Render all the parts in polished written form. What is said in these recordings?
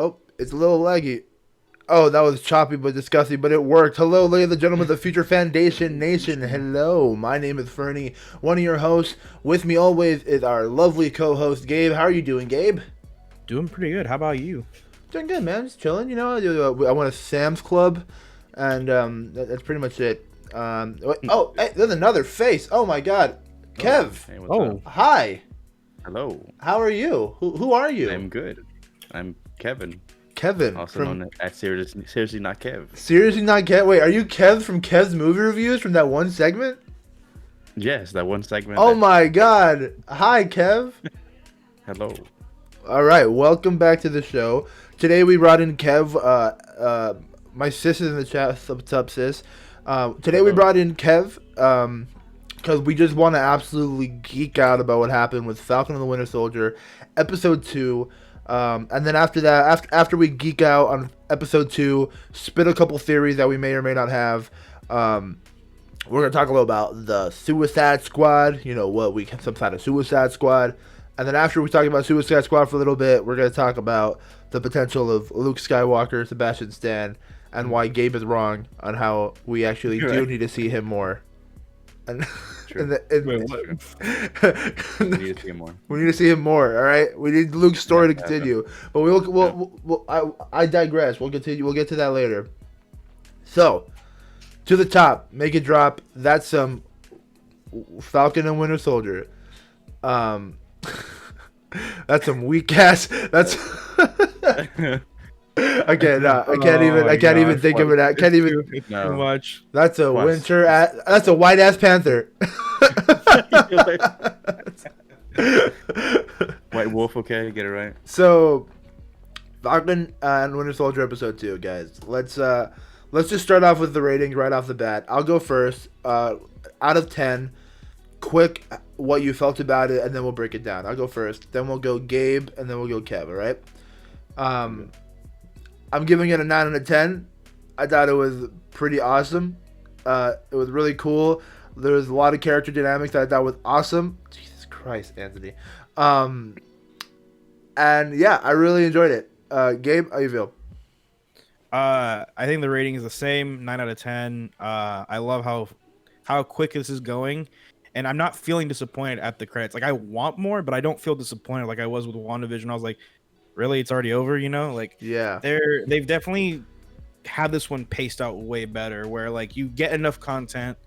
Oh, it's a little laggy. Oh, that was choppy but disgusting, but it worked. Hello, ladies and gentlemen of the future Fandation Nation. Hello, my name is Fernie, one of your hosts. With me always is our lovely co-host, Gabe. How are you doing, Gabe? Doing pretty good. How about you? Doing good, man. Just chilling. You know, I went to Sam's Club, and that's pretty much it. Oh, hey, there's another face. Oh my God, Kev. Hey, what's up? Hi. Hello. How are you? Who are you? I'm good. I'm Kevin. Kevin. Also known as Seriously Not Kev. Seriously Not Kev? Wait, are you Kev from Kev's Movie Reviews from that one segment? Yes, that one segment. Oh my God. Hi, Kev. Hello. All right, welcome back to the show. Today we brought in Kev, my sister's in the chat, sub sis. Today we brought in Kev, because we just want to absolutely geek out about what happened with Falcon and the Winter Soldier, Episode 2. And then after that, after we geek out on Episode 2, spit a couple theories that we may or may not have. We're going to talk a little about the Suicide Squad, some kind of Suicide Squad. And then after we talk about Suicide Squad for a little bit, we're going to talk about the potential of Luke Skywalker, Sebastian Stan, and why Gabe is wrong on how we actually do need to see him more. And, Wait, what? We need to see him more. We need to see him more. All right, we need Luke's story to continue. But I digress. We'll continue. We'll get to that later. So, to the top, make it drop. That's some Falcon and Winter Soldier. That's some weak ass. That's. I can't even think of it. I can't even. No. Much. That's a That's a white ass panther. White Wolf, okay, get it right. So, Falcon and Winter Soldier Episode 2, guys. Let's just start off with the ratings right off the bat. I'll go first. Out of 10, quick, what you felt about it, and then we'll break it down. I'll go first. Then we'll go Gabe, and then we'll go Kev. All right. I'm giving it a 9 out of 10. I thought it was pretty awesome. It was really cool. There was a lot of character dynamics that I thought was awesome. Jesus Christ, Anthony. And yeah, I really enjoyed it. Gabe, how you feel? I think the rating is the same, 9 out of 10. I love how quick this is going, and I'm not feeling disappointed at the credits. Like, I want more, but I don't feel disappointed like I was with WandaVision. I was like, really, it's already over, Like, yeah, they've definitely had this one paced out way better, where like you get enough content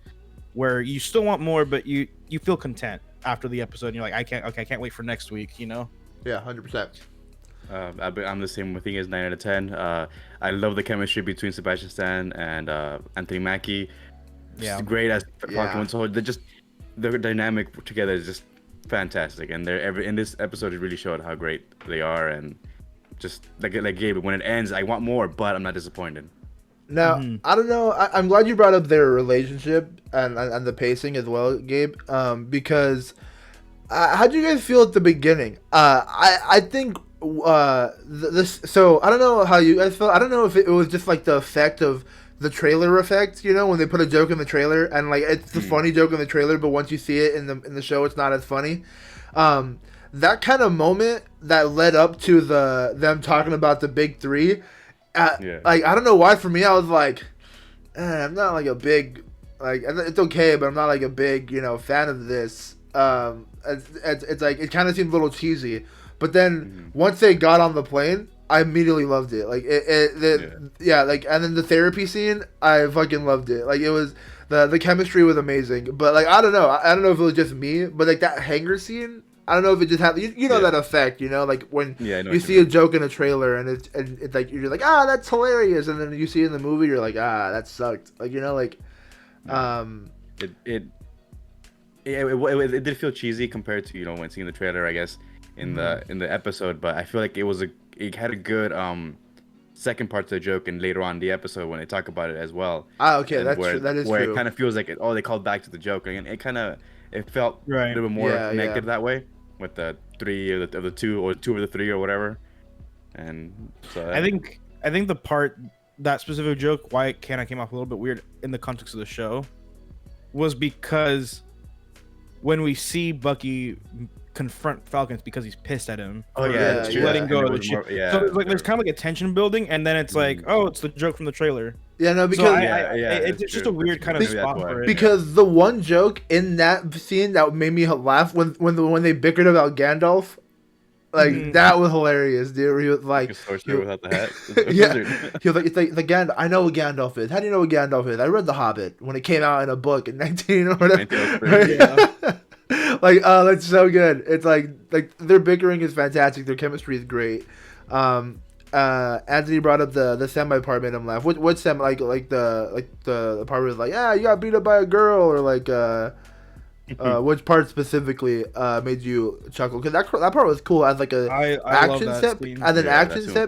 where you still want more, but you feel content after the episode. And you're like, I can't wait for next week, Yeah, 100%. I'm the same thing as 9 out of 10. I love the chemistry between Sebastian Stan and Anthony Mackie. Just great as Falcon. So their dynamic together is just fantastic, and in this episode it really showed how great they are, and just like Gabe, when it ends, I want more, but I'm not disappointed. Now, I don't know. I'm glad you brought up their relationship and the pacing as well, Gabe. Because how do you guys feel at the beginning? I think this. So I don't know how you guys felt. I don't know if it was just like the effect of the trailer effect, when they put a joke in the trailer and like it's the funny joke in the trailer, but once you see it in the show, it's not as funny. That kind of moment that led up to them talking about the big three. Like, I don't know why, for me, I was like, I'm not like a big, like, it's okay, but I'm not like a big, fan of this. It's like, it kind of seemed a little cheesy, but then once they got on the plane, I immediately loved it. Like, like, and then the therapy scene, I fucking loved it. Like, it was, the chemistry was amazing, but like, I don't know if it was just me, but like that hangar scene, I don't know if it just happened. You know that effect, like when you see a joke in a trailer and it's like you're like, that's hilarious, and then you see it in the movie, you're like, that sucked. Like, It did feel cheesy compared to when seeing the trailer, I guess, in the episode, but I feel like it had a good second part to the joke, and later on in the episode when they talk about it as well. Okay, and that's true. That is where true. It kind of feels like they called back to the joke, and it felt a little bit more connected that way, with the three of the two, or two of the three, or whatever. And so I think the part, that specific joke, why it kind of came off a little bit weird in the context of the show, was because when we see Bucky confront Falcon because he's pissed at him. Oh yeah, that's true. Letting go of the more, shit. So there's kind of like a tension building, and then it's like, oh, it's the joke from the trailer. Yeah, no, because it's just a weird kind of spot for it. Because the one joke in that scene that made me laugh when they bickered about Gandalf, like that was hilarious, dude. He was like, without the hat. He was like, it's like Gandalf. I know what Gandalf is. How do you know what Gandalf is? I read The Hobbit when it came out in a book in 19 or whatever. Yeah. Like, oh, that's so good. It's like their bickering is fantastic. Their chemistry is great. Anthony brought up the semi part made him laugh. What semi like the part was like, yeah, you got beat up by a girl, or like which part specifically made you chuckle? Because that part was cool as like action set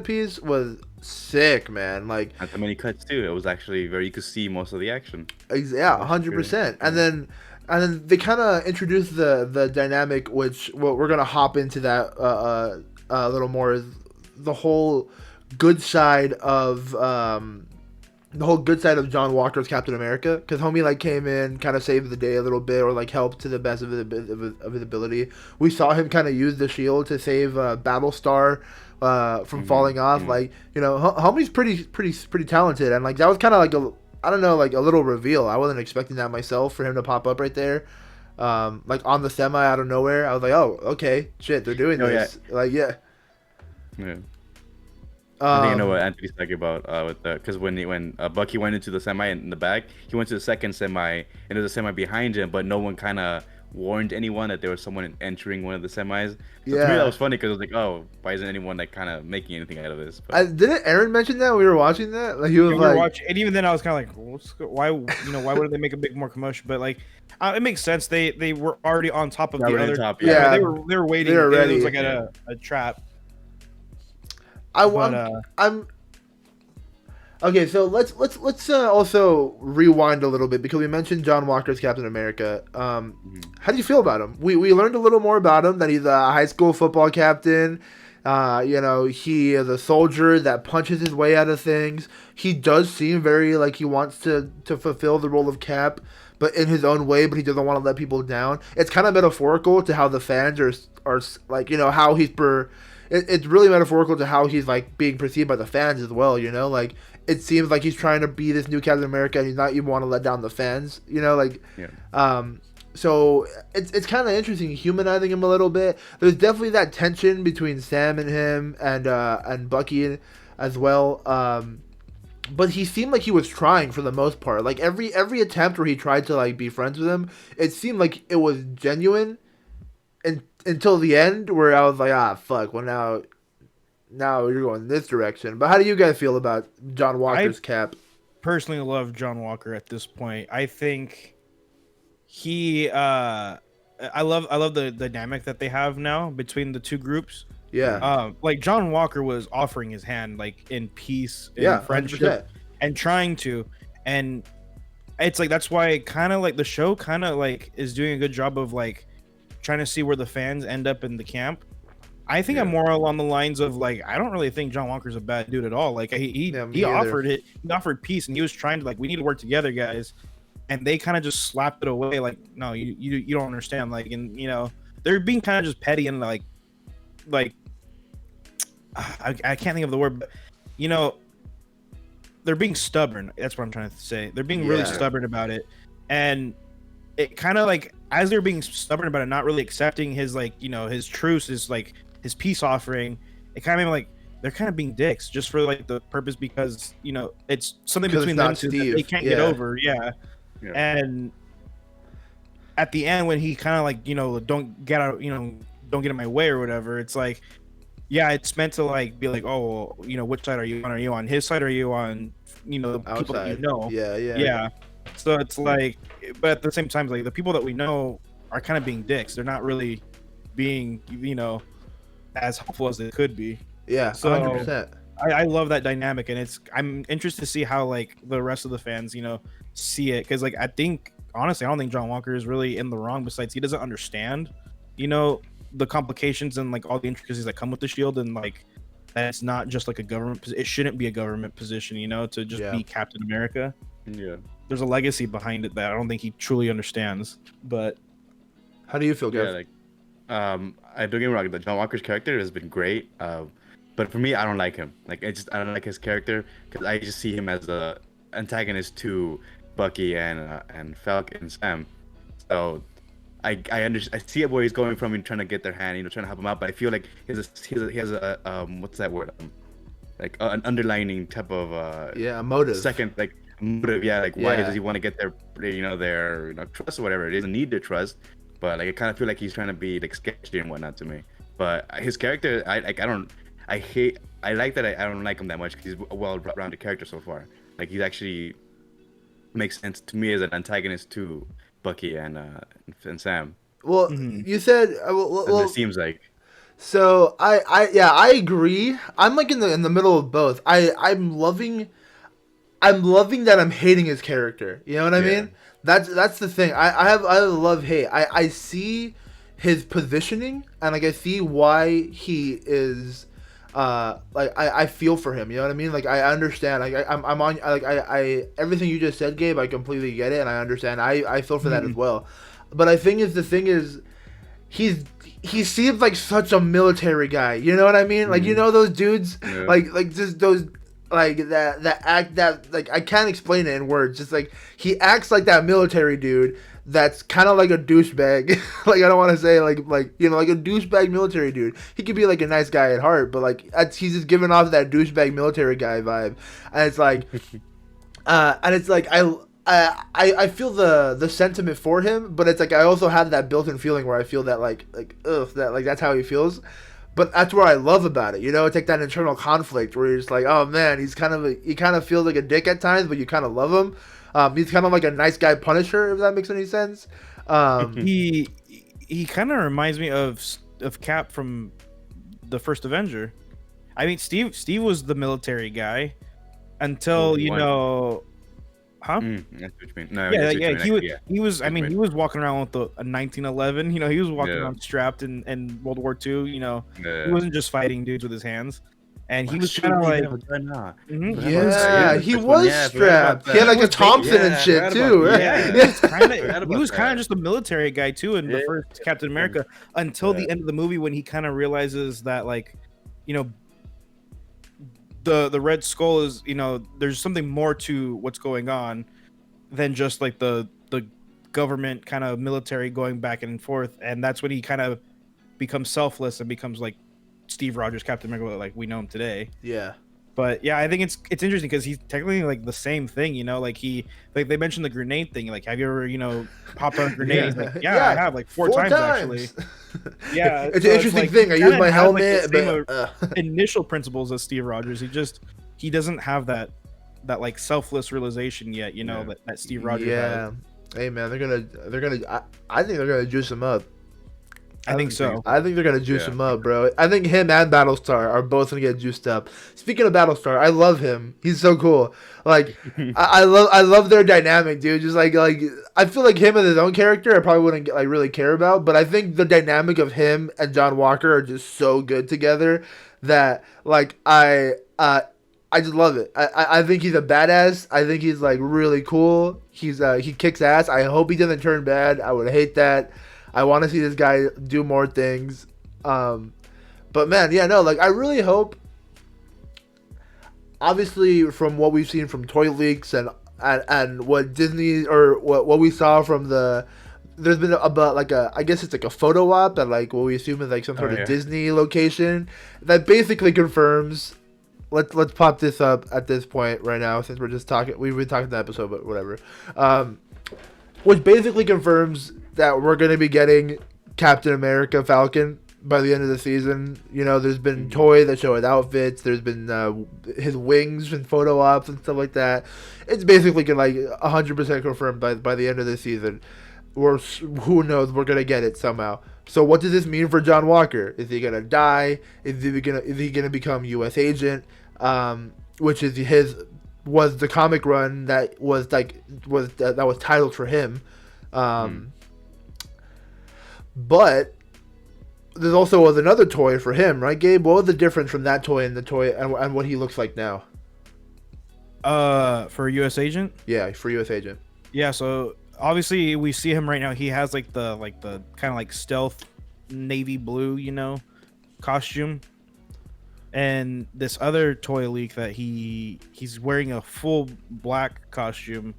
piece was sick, man. Like, and the many cuts too. It was actually very, you could see most of the action. Yeah, 100%. And then they kind of introduced the dynamic, which we're gonna hop into that a little more, is the whole good side of John Walker's Captain America, because homie like came in, kind of saved the day a little bit, or like helped to the best of his ability. We saw him kind of use the shield to save Battlestar from falling off. Like, you know, homie's pretty talented, and like that was kind of like a little reveal. I wasn't expecting that myself, for him to pop up right there, like on the semi out of nowhere. I was like, oh, okay, shit, they're doing this. Yeah. Like, yeah. I think I know what Anthony's talking about with the, because when Bucky went into the semi in the back, he went to the second semi, and there's a semi behind him, but no one kind of warned anyone that there was someone entering one of the semis. So to me that was funny, because I was like, oh, why isn't anyone like kind of making anything out of this? But didn't Aaron mention that when we were watching that? Like, he was like, and even then I was kind of like, why would they make a big more commotion? But like, it makes sense. They were already on top of the other. They were waiting. They were ready. It was like a trap. I'm okay. So let's also rewind a little bit, because we mentioned John Walker's Captain America. How do you feel about him? We learned a little more about him, that he's a high school football captain. You know, he is a soldier that punches his way out of things. He does seem very like he wants to fulfill the role of Cap, but in his own way. But he doesn't want to let people down. It's kind of metaphorical to how the fans are like, you know, how he's It's really metaphorical to how he's like being perceived by the fans as well, you know? Like, it seems like he's trying to be this new Captain America, and he's not even want to let down the fans, you know? Like, so it's kind of interesting, humanizing him a little bit. There's definitely that tension between Sam and him, and Bucky as well. But he seemed like he was trying for the most part. Like, every attempt where he tried to like be friends with him, it seemed like it was genuine. Until the end, where I was like, fuck, well now you're going this direction. But how do you guys feel about John Walker's Cap? Personally love John Walker at this point. I think he I love the dynamic that they have now between the two groups. Yeah. Like, John Walker was offering his hand, like, in peace, in friendship, 100%. And trying to, and it's like, that's why kind of like the show kind of like is doing a good job of like trying to see where the fans end up in the camp. I think I'm more along the lines of like, I don't really think John Walker's a bad dude at all. Like, he offered peace, and he was trying to like, we need to work together, guys. And they kind of just slapped it away. Like, no, you don't understand. Like, and you know, they're being kind of just petty and like I can't think of the word, but you know, they're being stubborn. That's what I'm trying to say. They're being really stubborn about it. And it kind of like, as they're being stubborn about it, not really accepting his, like, you know, his truce, his like his peace offering, it kind of made me like, they're kind of being dicks just for like the purpose, because, you know, it's something between them two that they can't get over. And at the end, when he kind of like, you know, don't get in my way or whatever, it's like, it's meant to like be like, oh, well, you know, which side are you on? Are you on his side, or are you on, you know, the people that you know? Yeah. So it's like, but at the same time, like, the people that we know are kind of being dicks. They're not really being, you know, as helpful as they could be. Yeah, so 100%. I love that dynamic, and I'm interested to see how like the rest of the fans, you know, see it, because like, I think honestly, I don't think John Walker is really in the wrong. Besides, he doesn't understand, you know, the complications and like all the intricacies that come with the shield, and like that it's not just like a government. It shouldn't be a government position, you know, to just be Captain America. Yeah. There's a legacy behind it that I don't think he truly understands. But how do you feel, Gav? I don't get me wrong. The John Walker's character has been great. But for me, I don't like him. Like I don't like his character because I just see him as the antagonist to Bucky and Falcon and Sam. So I see where he's going from and trying to get their hand, trying to help him out. But I feel like he has a what's that word? Like an underlining type of a motive. Second, like motive. Yeah, like why does he want to get their trust or whatever? It doesn't need their trust, but like I kind of feel like he's trying to be like sketchy and whatnot to me. But his character, I like that I don't like him that much because he's a well-rounded character so far. Like he actually makes sense to me as an antagonist to Bucky and Sam. Well, you said it seems like. So I agree. I'm like in the middle of both. I'm loving that I'm hating his character. You know what I mean? That's the thing. I love hate. I see his positioning and like I see why he is like I feel for him. You know what I mean? Like I understand. Like I'm on like I everything you just said, Gabe. I completely get it and I understand. I feel for that as well. But the thing is he seems like such a military guy. You know what I mean? Like those dudes like just those like that act that like I can't explain it in words. Just like he acts like that military dude that's kind of like a douchebag. Like I don't want to say like like a douchebag military dude. He could be like a nice guy at heart, but like he's just giving off that douchebag military guy vibe. And it's like I feel the sentiment for him, but it's like I also have that built-in feeling where I feel that like that's how he feels. But that's what I love about it, It's like that internal conflict where you're just like, oh man, he kind of feels like a dick at times, but you kind of love him. He's kind of like a nice guy Punisher, if that makes any sense. He kind of reminds me of Cap from the first Avenger. I mean, Steve was the military guy until Huh? That's what you mean. No, he was. I mean, he was walking around with a 1911. He was walking around strapped in World War II. He wasn't just fighting dudes with his hands. And he was kind of like, he was strapped. He had like a Thompson and shit too. He was kind of just a military guy too in the first Captain America until the end of the movie when he kind of realizes that like, the Red Skull is, there's something more to what's going on than just like the government kind of military going back and forth. And that's when he kind of becomes selfless and becomes like Steve Rogers, Captain America, like we know him today. Yeah. But yeah, I think it's interesting because he's technically like the same thing, like they mentioned the grenade thing. Like, have you ever, popped on a grenade? He's like, yeah, I have like four times actually. Yeah, it's an interesting thing. I use my helmet. Initial principles of Steve Rogers. He doesn't have that like selfless realization yet. That Steve Rogers. Yeah. Has. Hey man, they're gonna. I think they're gonna juice him up. I think so. I think they're gonna juice him up, bro. I think him and Battlestar are both gonna get juiced up. Speaking of Battlestar, I love him. He's so cool. Like, I love their dynamic, dude. Just like I feel like him and his own character, I probably wouldn't really care about. But I think the dynamic of him and John Walker are just so good together that like I just love it. I think he's a badass. I think he's like really cool. He kicks ass. I hope he doesn't turn bad. I would hate that. I want to see this guy do more things. But man, like I really hope, obviously from what we've seen from toy leaks and what Disney or what we saw from there's been about like I guess it's like a photo op at like what we assume is like some sort of Disney location that basically confirms. Let's pop this up at this point right now since we're just talking. We've been talking the episode, but whatever. Which basically confirms that we're going to be getting Captain America Falcon by the end of the season. There's been toys that show his outfits. There's been his wings and photo ops and stuff like that. It's basically like 100% confirmed by the end of the season. Or who knows, we're going to get it somehow. So what does this mean for John Walker? Is he going to die? Is he going to become U.S. agent? Which is was the comic run that was titled for him. But there also was another toy for him, right, Gabe? What was the difference from that toy and the toy and what he looks like now? For U.S. agent? Yeah, for U.S. agent. Yeah, so obviously we see him right now. He has like the kind of like stealth navy blue, costume. And this other toy leak that he's wearing a full black costume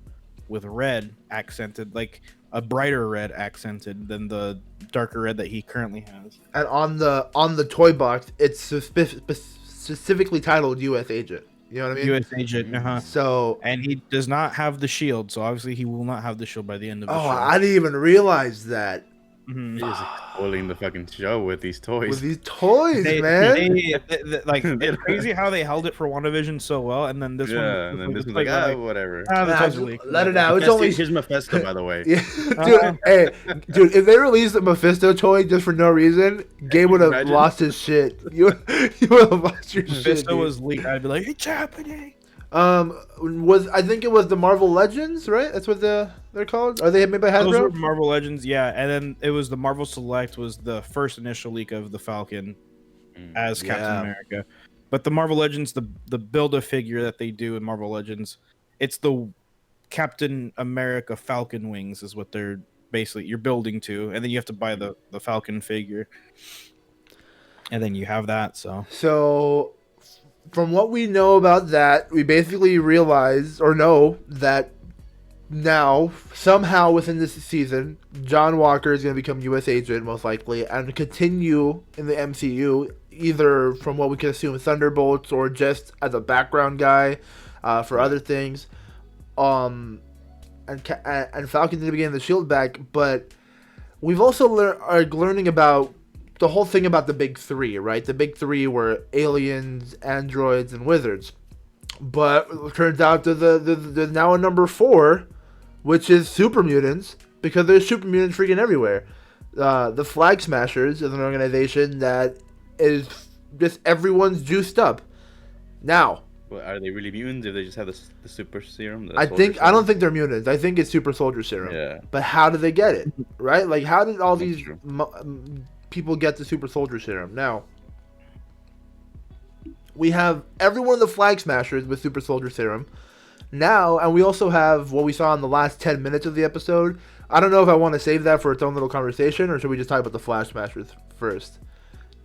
with red accented, like a brighter red accented than the darker red that he currently has. And on the toy box, it's specifically titled U.S. Agent. You know what I mean? U.S. Agent. So, and he does not have the shield, so obviously he will not have the shield by the end of the show. I didn't even realize that. He's spoiling the fucking show with these toys. With these toys, man. It's crazy how they held it for WandaVision so well, and then this one. And then this was whatever. Let it out. It's only here's Mephisto, by the way. Yeah, dude, if they released a Mephisto toy just for no reason, Gabe would have lost his shit. You would have lost your shit. Mephisto was leaked. I'd be like, it's happening. I think it was the Marvel Legends, right? That's what they're called. Are they made by Hasbro? Those were Marvel Legends, yeah. And then it was the Marvel Select was the first initial leak of the Falcon as Captain America. But the Marvel Legends, the Build-A-Figure that they do in Marvel Legends, it's the Captain America Falcon wings is what they're basically you're building to, and then you have to buy the Falcon figure, and then you have that. So from what we know about that, we basically realize or know that now, somehow within this season, John Walker is going to become U.S. Agent, most likely, and continue in the MCU, either from what we can assume Thunderbolts or just as a background guy for other things. And Falcon's going to be getting the shield back, but we've also are learning about the whole thing about the big three, right? The big three were aliens, androids, and wizards. But it turns out there's now a number 4, which is super mutants, because there's super mutants freaking everywhere. The Flag Smashers is an organization that is just everyone's juiced up. Now, well, are they really mutants if they just have the super serum? I don't think they're mutants. I think it's super soldier serum. Yeah. But how did they get it? Right? Like, how did all these people get the super soldier serum? Now, we have every one of the Flag Smashers with super soldier serum. Now, and we also have what we saw in the last 10 minutes of the episode. I don't know if I want to save that for its own little conversation, or should we just talk about the Flag Smashers first?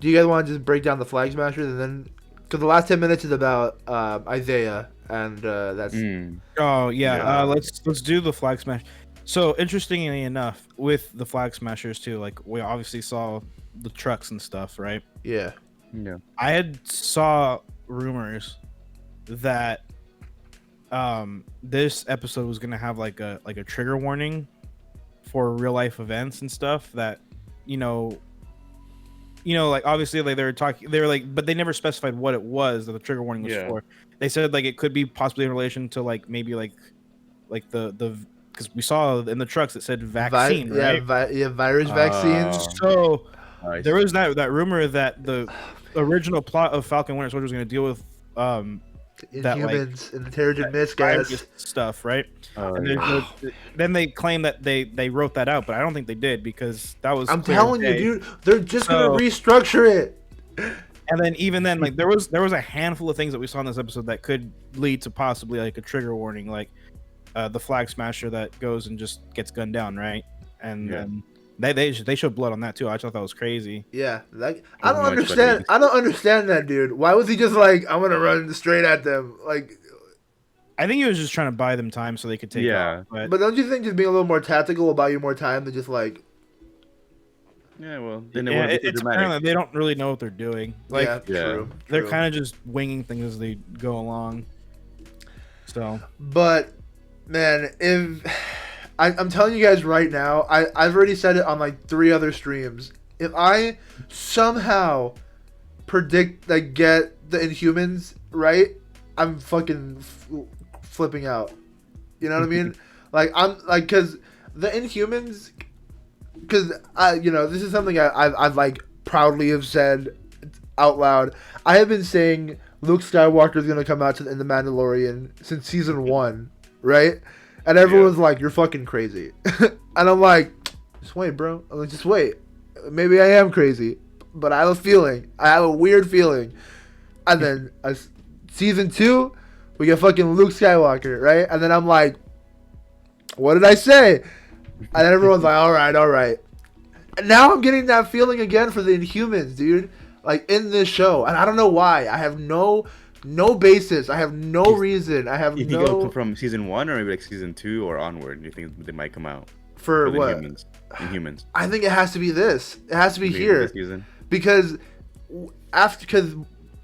Do you guys want to just break down the Flag Smashers and then... Because the last 10 minutes is about Isaiah, and that's... Oh, yeah. Let's do the Flag Smash. So, interestingly enough, with the Flag Smashers, too, like, we obviously saw the trucks and stuff, right? Yeah. I had saw rumors that this episode was going to have, like a trigger warning for real-life events and stuff that, like obviously like they were like, but they never specified what it was that the trigger warning was for. They said like it could be possibly in relation to like maybe like the because we saw in the trucks it said vaccine, right? Virus vaccines. So there was that rumor that the original plot of Falcon Winter Soldier was going to deal with Inhumans, intelligent mist gas stuff, right? Then they claim that they wrote that out, but I don't think they did because that was. I'm telling you, dude, they're just gonna restructure it. And then even then, like there was a handful of things that we saw in this episode that could lead to possibly like a trigger warning, like the Flag Smasher that goes and just gets gunned down, right? And they showed blood on that too. I thought that was crazy. Yeah, like I don't understand. I don't understand that, dude. Why was he just like, I'm gonna run straight at them? Like, I think he was just trying to buy them time so they could take off. But don't you think just being a little more tactical will buy you more time than just like? Yeah, well, it's apparently they don't really know what they're doing. Like, true. They're kind of just winging things as they go along. So, but man, if I'm telling you guys right now, I've already said it on like 3 other streams. If I somehow predict like get the Inhumans right, I'm fucking flipping out. You know what I mean? Like I'm like because the Inhumans, because this is something I've like proudly have said out loud. I have been saying Luke Skywalker is gonna come out in The Mandalorian since season 1, right? And everyone's like, you're fucking crazy. And I'm like, just wait, bro. I'm like, just wait. Maybe I am crazy. But I have a feeling. I have a weird feeling. And then season 2, we get fucking Luke Skywalker, right? And then I'm like, what did I say? And then everyone's like, all right. now I'm getting that feeling again for the Inhumans, dude. Like in this show, and I don't know why. I have no basis. I have no reason. I have You think it'll come from season 1 or maybe like season 2 or onward? Do you think they might come out for the what? Inhumans. I think it has to be this. It has to be here this season. because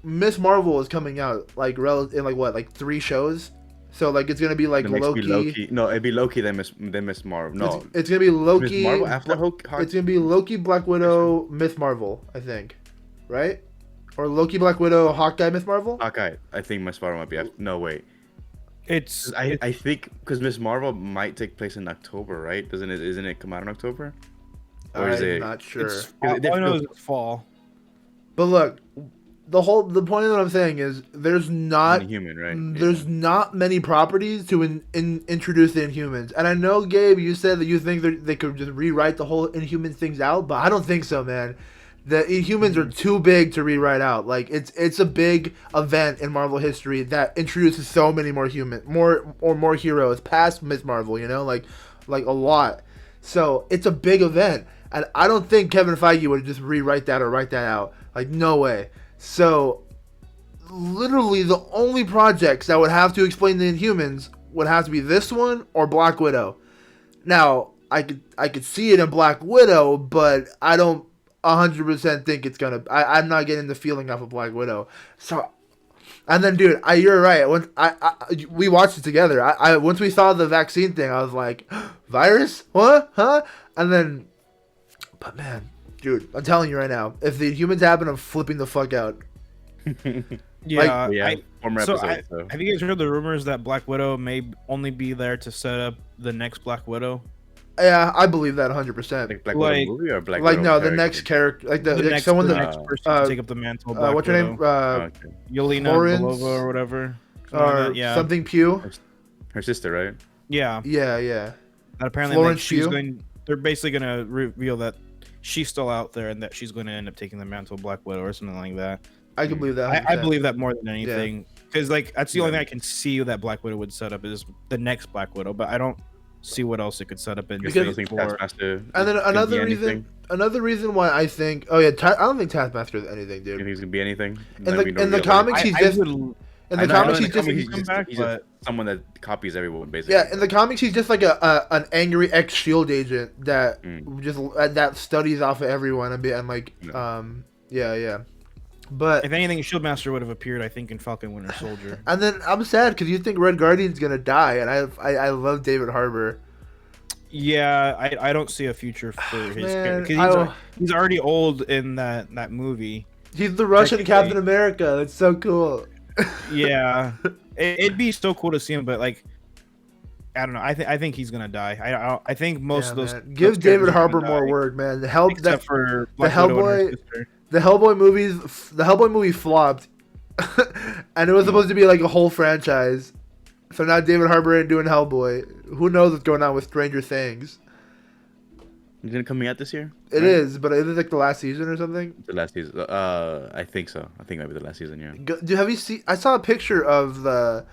Miss Marvel is coming out like in like what, like 3 shows. So like it's gonna be like Loki. No, it'd be Loki then Miss Marvel. No, it's gonna be Loki. Miss Marvel after it's gonna be Loki, Black Widow, Miss Marvel, I think, right? Or Loki, Black Widow, Hawkeye, Miss Marvel. Hawkeye, I think Miss Marvel might be. No, wait. I think because Miss Marvel might take place in October, right? Isn't it come out in October? Or is it? Not sure. All I know is it's fall. But look, the point that I'm saying is there's not Inhuman, right? There's not many properties to introduce the Inhumans, and I know, Gabe, you said that you think they could just rewrite the whole Inhumans things out, but I don't think so, man. The Inhumans are too big to rewrite out. Like it's a big event in Marvel history that introduces so many more more heroes past Miss Marvel. You know, like a lot. So it's a big event, and I don't think Kevin Feige would just rewrite that or write that out. Like, no way. So, literally, the only projects that would have to explain the Inhumans would have to be this one or Black Widow. Now, I could see it in Black Widow, but I don't 100% think it's gonna. I'm not getting the feeling off of Black Widow. So, and then, dude, you're right. When we watched it together, once we saw the vaccine thing, I was like, virus? What? Huh? And then, but man. Dude, I'm telling you right now, if the Inhumans happen, I'm flipping the fuck out. Yeah, so have you guys heard the rumors that Black Widow may only be there to set up the next Black Widow? Yeah, I believe that 100%. Like Black Widow movie or Black Widow? No, the next character, like the next person to take up the mantle. Black what's her name? Yelena Belova or whatever. Or something Pugh. Her sister, right? Yeah. Yeah. And apparently, they're basically gonna reveal that she's still out there and that she's going to end up taking the mantle of Black Widow or something like that. I can believe that. I believe that more than anything, because like that's the only thing I can see that Black Widow would set up is the next Black Widow, but I don't see what else it could set up in. And then another reason why I think, I don't think Taskmaster is anything, dude. You think he's gonna be anything? In the comics, he's just. In the comics, he's just someone that copies everyone, basically. Yeah, in the comics, he's just like an angry ex-SHIELD agent that that studies off of everyone and like, yeah. But if anything, Shieldmaster would have appeared, I think, in Falcon Winter Soldier. And then I'm sad because you think Red Guardian's gonna die, and I love David Harbour. Yeah, I don't see a future for his character because he's already old in that movie. He's the Russian Captain America. That's so cool. Yeah, it'd be so cool to see him, but like, I don't know. I think he's gonna die. I think most of those give David Harbour more work, man. The Hellboy movie flopped, and it was supposed to be like a whole franchise. So now David Harbour ain't doing Hellboy. Who knows what's going on with Stranger Things? Is it coming out this year? It is, but is it like the last season or something? The last season. I think so. I think it might be the last season. Yeah. Have you seen? I saw a picture of the.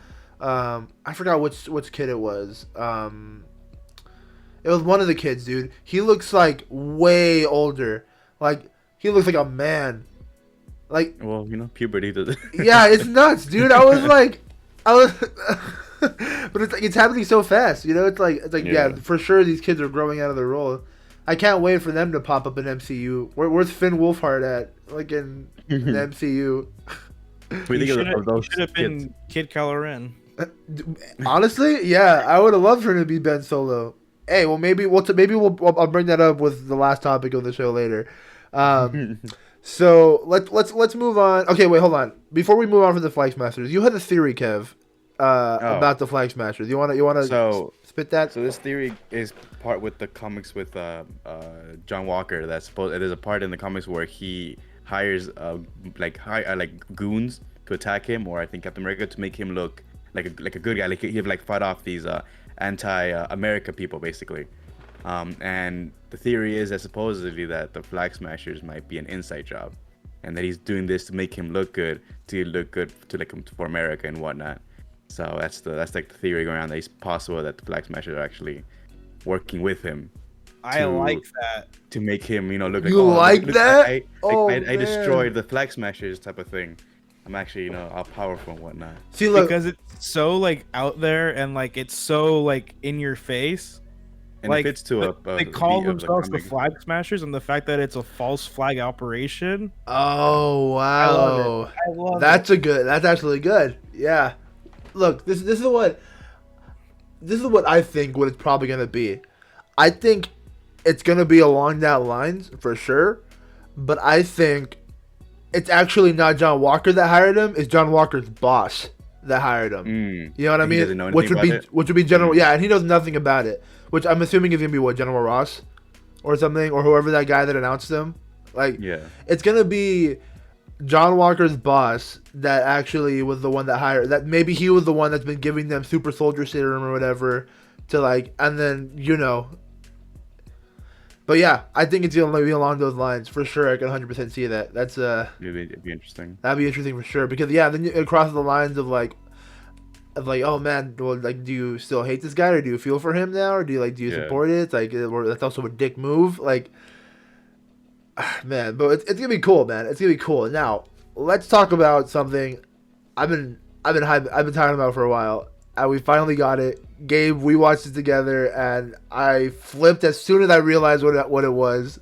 I forgot which kid it was. It was one of the kids, dude. He looks like way older. Like he looks like a man. Like. Well, puberty does. Yeah, it's nuts, dude. I was. But it's happening so fast, It's like yeah, for sure these kids are growing out of their role. I can't wait for them to pop up in MCU. Where's Finn Wolfhard at? Like in the MCU. We should have been Kid Kylo Ren. Honestly, yeah, I would have loved for him to be Ben Solo. Hey, well maybe I'll bring that up with the last topic of the show later. So let's move on. Okay, wait, hold on. Before we move on from the Flag Smashers, you had a theory, Kev. About the Flag Smashers. You want to spit that? So this theory is part with the comics with John Walker. There's a part in the comics where he hires goons to attack him, or I think Captain America, to make him look like a good guy. Like he'd fight off these anti-America people basically. And the theory is that supposedly that the Flag Smashers might be an inside job, and that he's doing this to make him look good for America and whatnot. So that's the theory going around, that it's possible that the Flag Smashers are actually working with him I like that. To make him, look like. You like look, that? I destroyed the Flag Smashers type of thing. I'm actually, all powerful and whatnot. See, look, because it's so like out there and like it's so like in your face. And like, it fits to they call themselves the Flag Smashers, and the fact that it's a false flag operation. Oh wow! I love That's actually good. Yeah. Look, this is what I think what it's probably gonna be. I think it's gonna be along that lines for sure, but I think it's actually not John Walker that hired him. It's John Walker's boss that hired him. You know what I mean? Which would be General. Yeah, and he knows nothing about it. Which I'm assuming is gonna be what, General Ross, or something, or whoever that guy that announced him. Like, yeah, it's gonna be John Walker's boss that actually was the one that hired. That maybe he was the one that's been giving them super soldier serum or whatever to like, and then But yeah, I think it's gonna be along those lines for sure. I can 100% see that. That's it'd be interesting. That'd be interesting for sure because then it crosses the lines of like, oh man, well, like, do you still hate this guy or do you feel for him now or do you support it? It's like, or that's also a dick move. Like, man, but it's gonna be cool, man. It's gonna be cool. Now, let's talk about something I've been talking about for a while, and we finally got it. Gabe, we watched it together, and I flipped as soon as I realized what it was.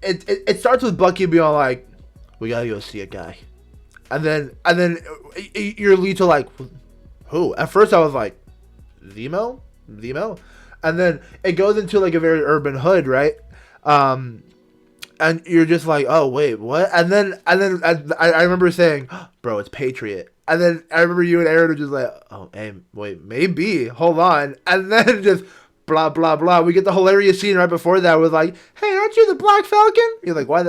It starts with Bucky being like, we gotta go see a guy, and then you're lead to like, who? At first I was like, Zemo, and then it goes into like a very urban hood, right? And you're just like, oh wait, what? And then I remember saying, bro, it's Patriot. And then I remember you and Aaron were just like, oh, hey, wait, maybe, hold on. And then just blah blah blah. We get the hilarious scene right before that with like, hey, aren't you the Black Falcon? You're like, why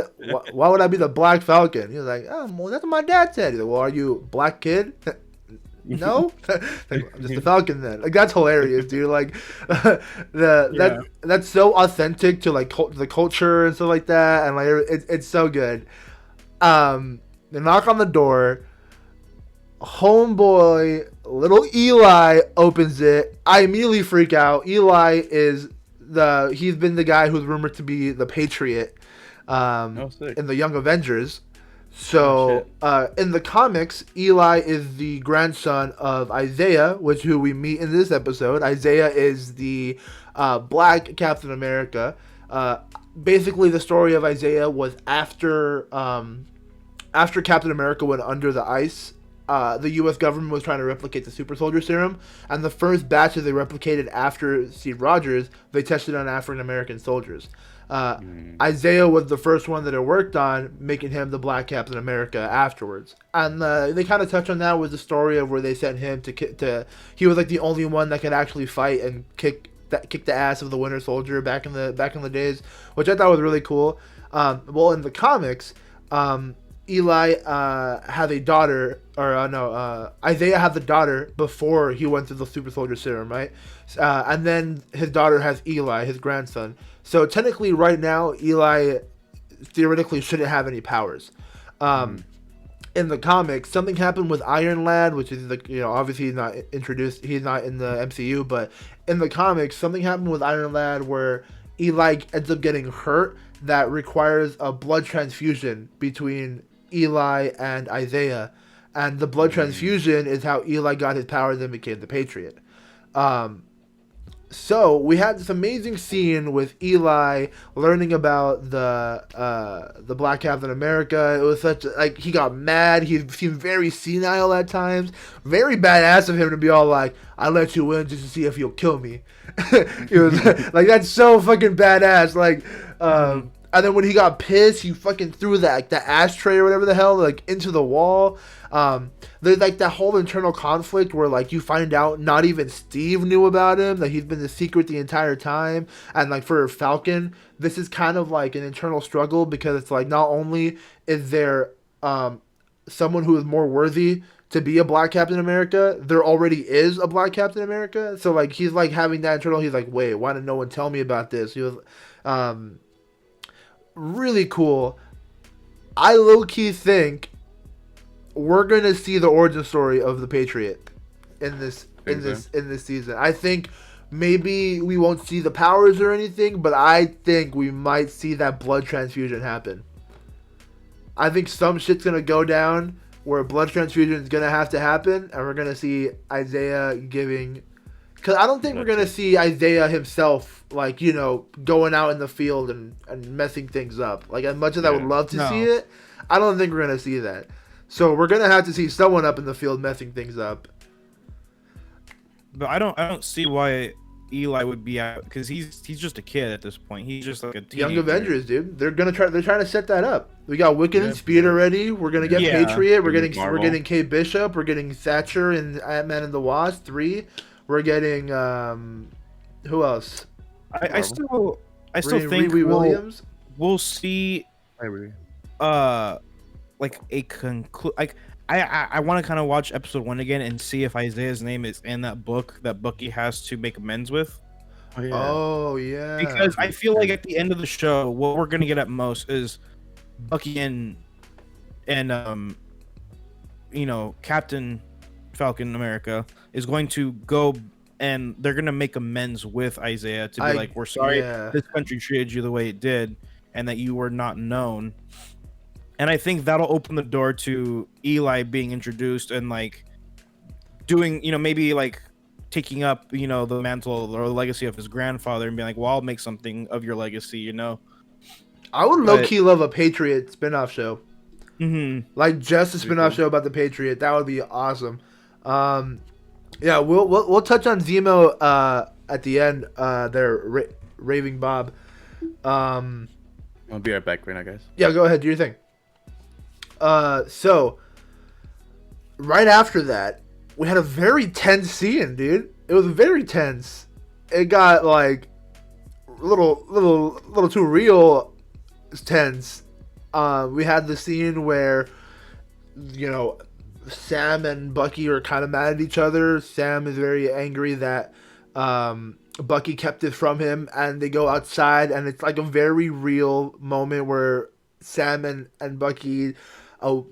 would I be the Black Falcon? You're like, oh, well, that's what my dad said. He's like, well, are you Black Kid? No, like, I'm just the Falcon then. Like, that's hilarious, dude. Like, that's so authentic to like the culture and stuff like that, and like it's so good. They knock on the door. Homeboy, little Eli opens it. I immediately freak out. Eli he's been the guy who's rumored to be the Patriot in the Young Avengers. So in the comics, Eli is the grandson of Isaiah, who we meet in this episode. Isaiah is the Black Captain America. Basically, the story of Isaiah was after Captain America went under the ice. The U.S. government was trying to replicate the super soldier serum, and the first batch that they replicated after Steve Rogers, they tested on African American soldiers. Isaiah was the first one that it worked on, making him the Black Captain America afterwards. And they kind of touch on that with the story of where they sent him to he was like the only one that could actually fight and kick the ass of the Winter Soldier back in the days, which I thought was really cool. Well, in the comics, Eli had a daughter, Isaiah had the daughter before he went through the super soldier serum, right? And then his daughter has Eli, his grandson. So technically, right now, Eli theoretically shouldn't have any powers. In the comics, something happened with Iron Lad, which is obviously he's not introduced. He's not in the MCU, but in the comics, something happened with Iron Lad where Eli ends up getting hurt that requires a blood transfusion between Eli and Isaiah, and the blood transfusion is how Eli got his powers and became the Patriot. So we had this amazing scene with Eli learning about the Black Captain America. It was such he got mad. He seemed very senile at times. Very badass of him to be all like, "I let you in just to see if you'll kill me." It was like, that's so fucking badass. Like, and then when he got pissed, he fucking threw the ashtray or whatever the hell into the wall. There's that whole internal conflict where you find out not even Steve knew about him, that he's been the secret the entire time. And for Falcon, this is kind of an internal struggle because it's not only is there someone who is more worthy to be a Black Captain America, there already is a Black Captain America. So he's having that internal. He's like, wait, why did no one tell me about this? He was really cool. I low-key think we're gonna see the origin story of the Patriot in this in this season. I think maybe we won't see the powers or anything, but I think we might see that blood transfusion happen. I think some shit's gonna go down where blood transfusion is gonna have to happen, and we're gonna see Isaiah giving. Because I don't think we're gonna see Isaiah himself, like, you know, going out in the field and messing things up. Like, as much as I would love to see it, I don't think we're gonna see that. So we're gonna have to see someone up in the field messing things up. But I don't see why Eli would be out, because he's just a kid at this point. He's just like a teenager. Young Avengers, dude. They're trying to set that up. We got Wiccan and Speed already. We're gonna get Patriot. We're getting Kate Bishop. We're getting Thatcher and Ant-Man and the Wasp 3. We're getting who else? I still think we'll see like a like I want to kind of watch episode 1 again and see if Isaiah's name is in that book that Bucky has to make amends with. Oh yeah. Because I feel like at the end of the show, what we're gonna get at most is Bucky and you know, Captain Falcon America is going to go and they're gonna make amends with Isaiah to be like, we're sorry this country treated you the way it did and that you were not known. And I think that'll open the door to Eli being introduced and like doing, you know, maybe like taking up, you know, the mantle or the legacy of his grandfather and being like, well, I'll make something of your legacy, you know. I would low-key love a Patriot spin-off show. Mm-hmm. Like just a spin-off show about the Patriot. That would be awesome. Yeah, we'll touch on Zemo at the end. There, Raving Bob. I'll be right back right now, guys. Yeah, go ahead, do your thing. So right after that, we had a very tense scene, dude. It was very tense. It got like a little too real tense. We had the scene where, you know, Sam and Bucky are kind of mad at each other. Sam is very angry that Bucky kept it from him, and they go outside, and it's like a very real moment where Sam and Bucky, where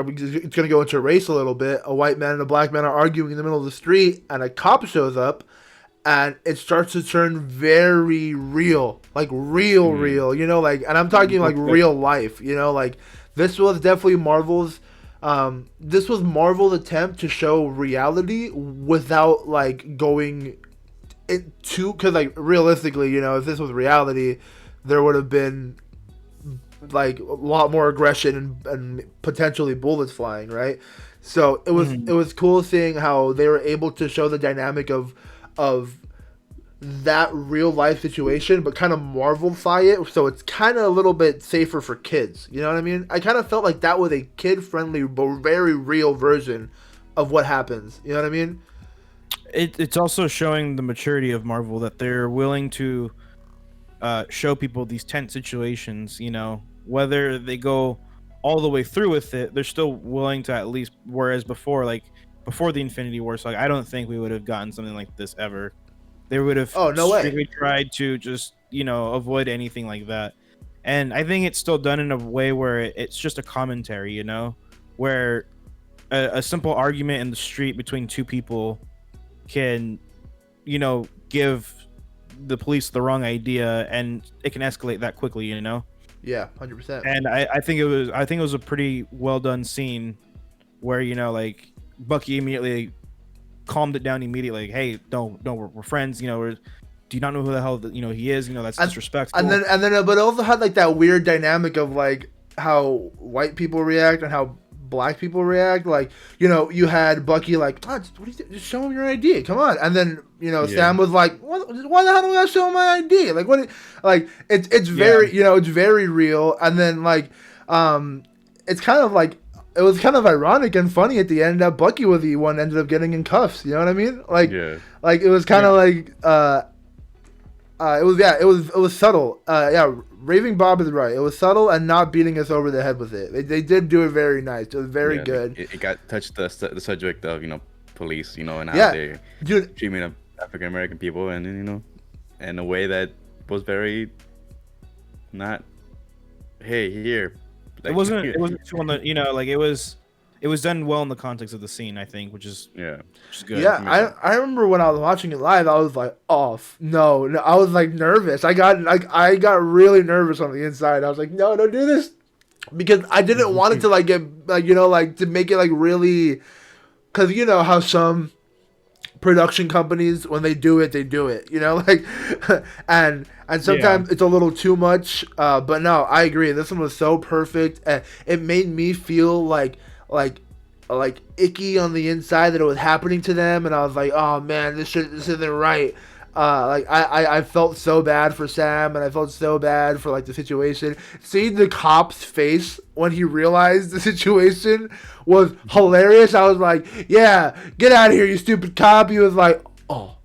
it's going to go into a race a little bit. A white man and a black man are arguing in the middle of the street, and a cop shows up, and it starts to turn very real, like real, you know, like, and I'm talking like real life, you know, like this was definitely Marvel's attempt to show reality without like going into, because like realistically, you know, if this was reality, there would have been like a lot more aggression and potentially bullets flying, right? So it was cool seeing how they were able to show the dynamic of that real life situation, but kind of Marvel-fy it, so it's kind of a little bit safer for kids. You know what I mean? I kind of felt like that was a kid-friendly but very real version of what happens. You know what I mean? It's also showing the maturity of Marvel, that they're willing to show people these tense situations, you know, whether they go all the way through with it, they're still willing to at least, whereas before the Infinity War, so like, I don't think we would have gotten something like this ever. They would have tried to just, you know, avoid anything like that. And I think it's still done in a way where it's just a commentary, you know, where a simple argument in the street between two people can, you know, give the police the wrong idea, and it can escalate that quickly, you know. Yeah, 100%. And I think it was a pretty well done scene where, you know, like Bucky immediately calmed it down immediately. Like, hey, no, we're friends. You know, do you not know who the hell you know he is? You know, that's disrespectful. And then, but it also had like that weird dynamic of like how white people react and how black people react. Like, you know, you had Bucky like, just show him your ID, come on. And then, you know, Sam was like, why the hell do I show him my ID? Like, what? Like, it's very, you know, it's very real. And then like, it's kind of like, it was kind of ironic and funny at the end that Bucky was the one ended up getting in cuffs. You know what I mean? Like, like it was kind of like, it was subtle. Raving Bob is right. It was subtle and not beating us over the head with it. They did do it very nice. It was very good. It got touched the subject of, you know, police, you know, and how they treatment of African American people, and, you know, in a way that was very not, hey, here. Like, it wasn't too on the, you know, like it was it was done well in the context of the scene, I think, which is good. Yeah, I remember when I was watching it live, I was like, no, I was like nervous. I got really nervous on the inside. I was like, no, don't do this, because I didn't want it to like get like like to make it like really, because you know how some production companies, when they do it like and sometimes it's a little too much, but no, I agree, this one was so perfect, and it made me feel like icky on the inside that it was happening to them, and I was like, oh man, this isn't right. Like I felt so bad for Sam, and I felt so bad for like the situation. Seeing the cop's face when he realized the situation was hilarious. I was like, yeah, get out of here, you stupid cop. He was like, oh,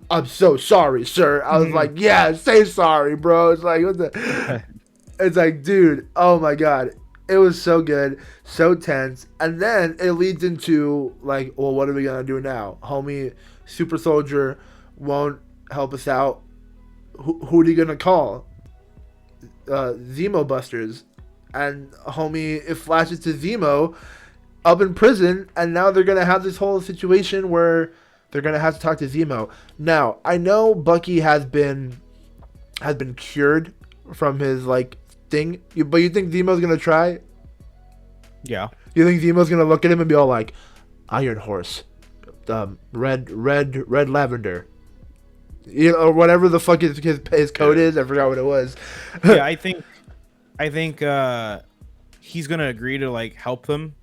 I'm so sorry, sir. I was like, yeah, say sorry, bro. It's like, what the? It's like, dude, oh my god. It was so good, so tense. And then it leads into, like, well, what are we going to do now? Homie, Super Soldier won't help us out. Who are you going to call? Zemo Busters. And homie, it flashes to Zemo up in prison, and now they're going to have this whole situation where they're going to have to talk to Zemo. Now, I know Bucky has been cured from his, like, thing, but you think Zemo's gonna try? Yeah. You think Zemo's gonna look at him and be all like, Iron Horse, red lavender, or whatever the fuck his code is? I forgot what it was. Yeah, I think he's gonna agree to like help them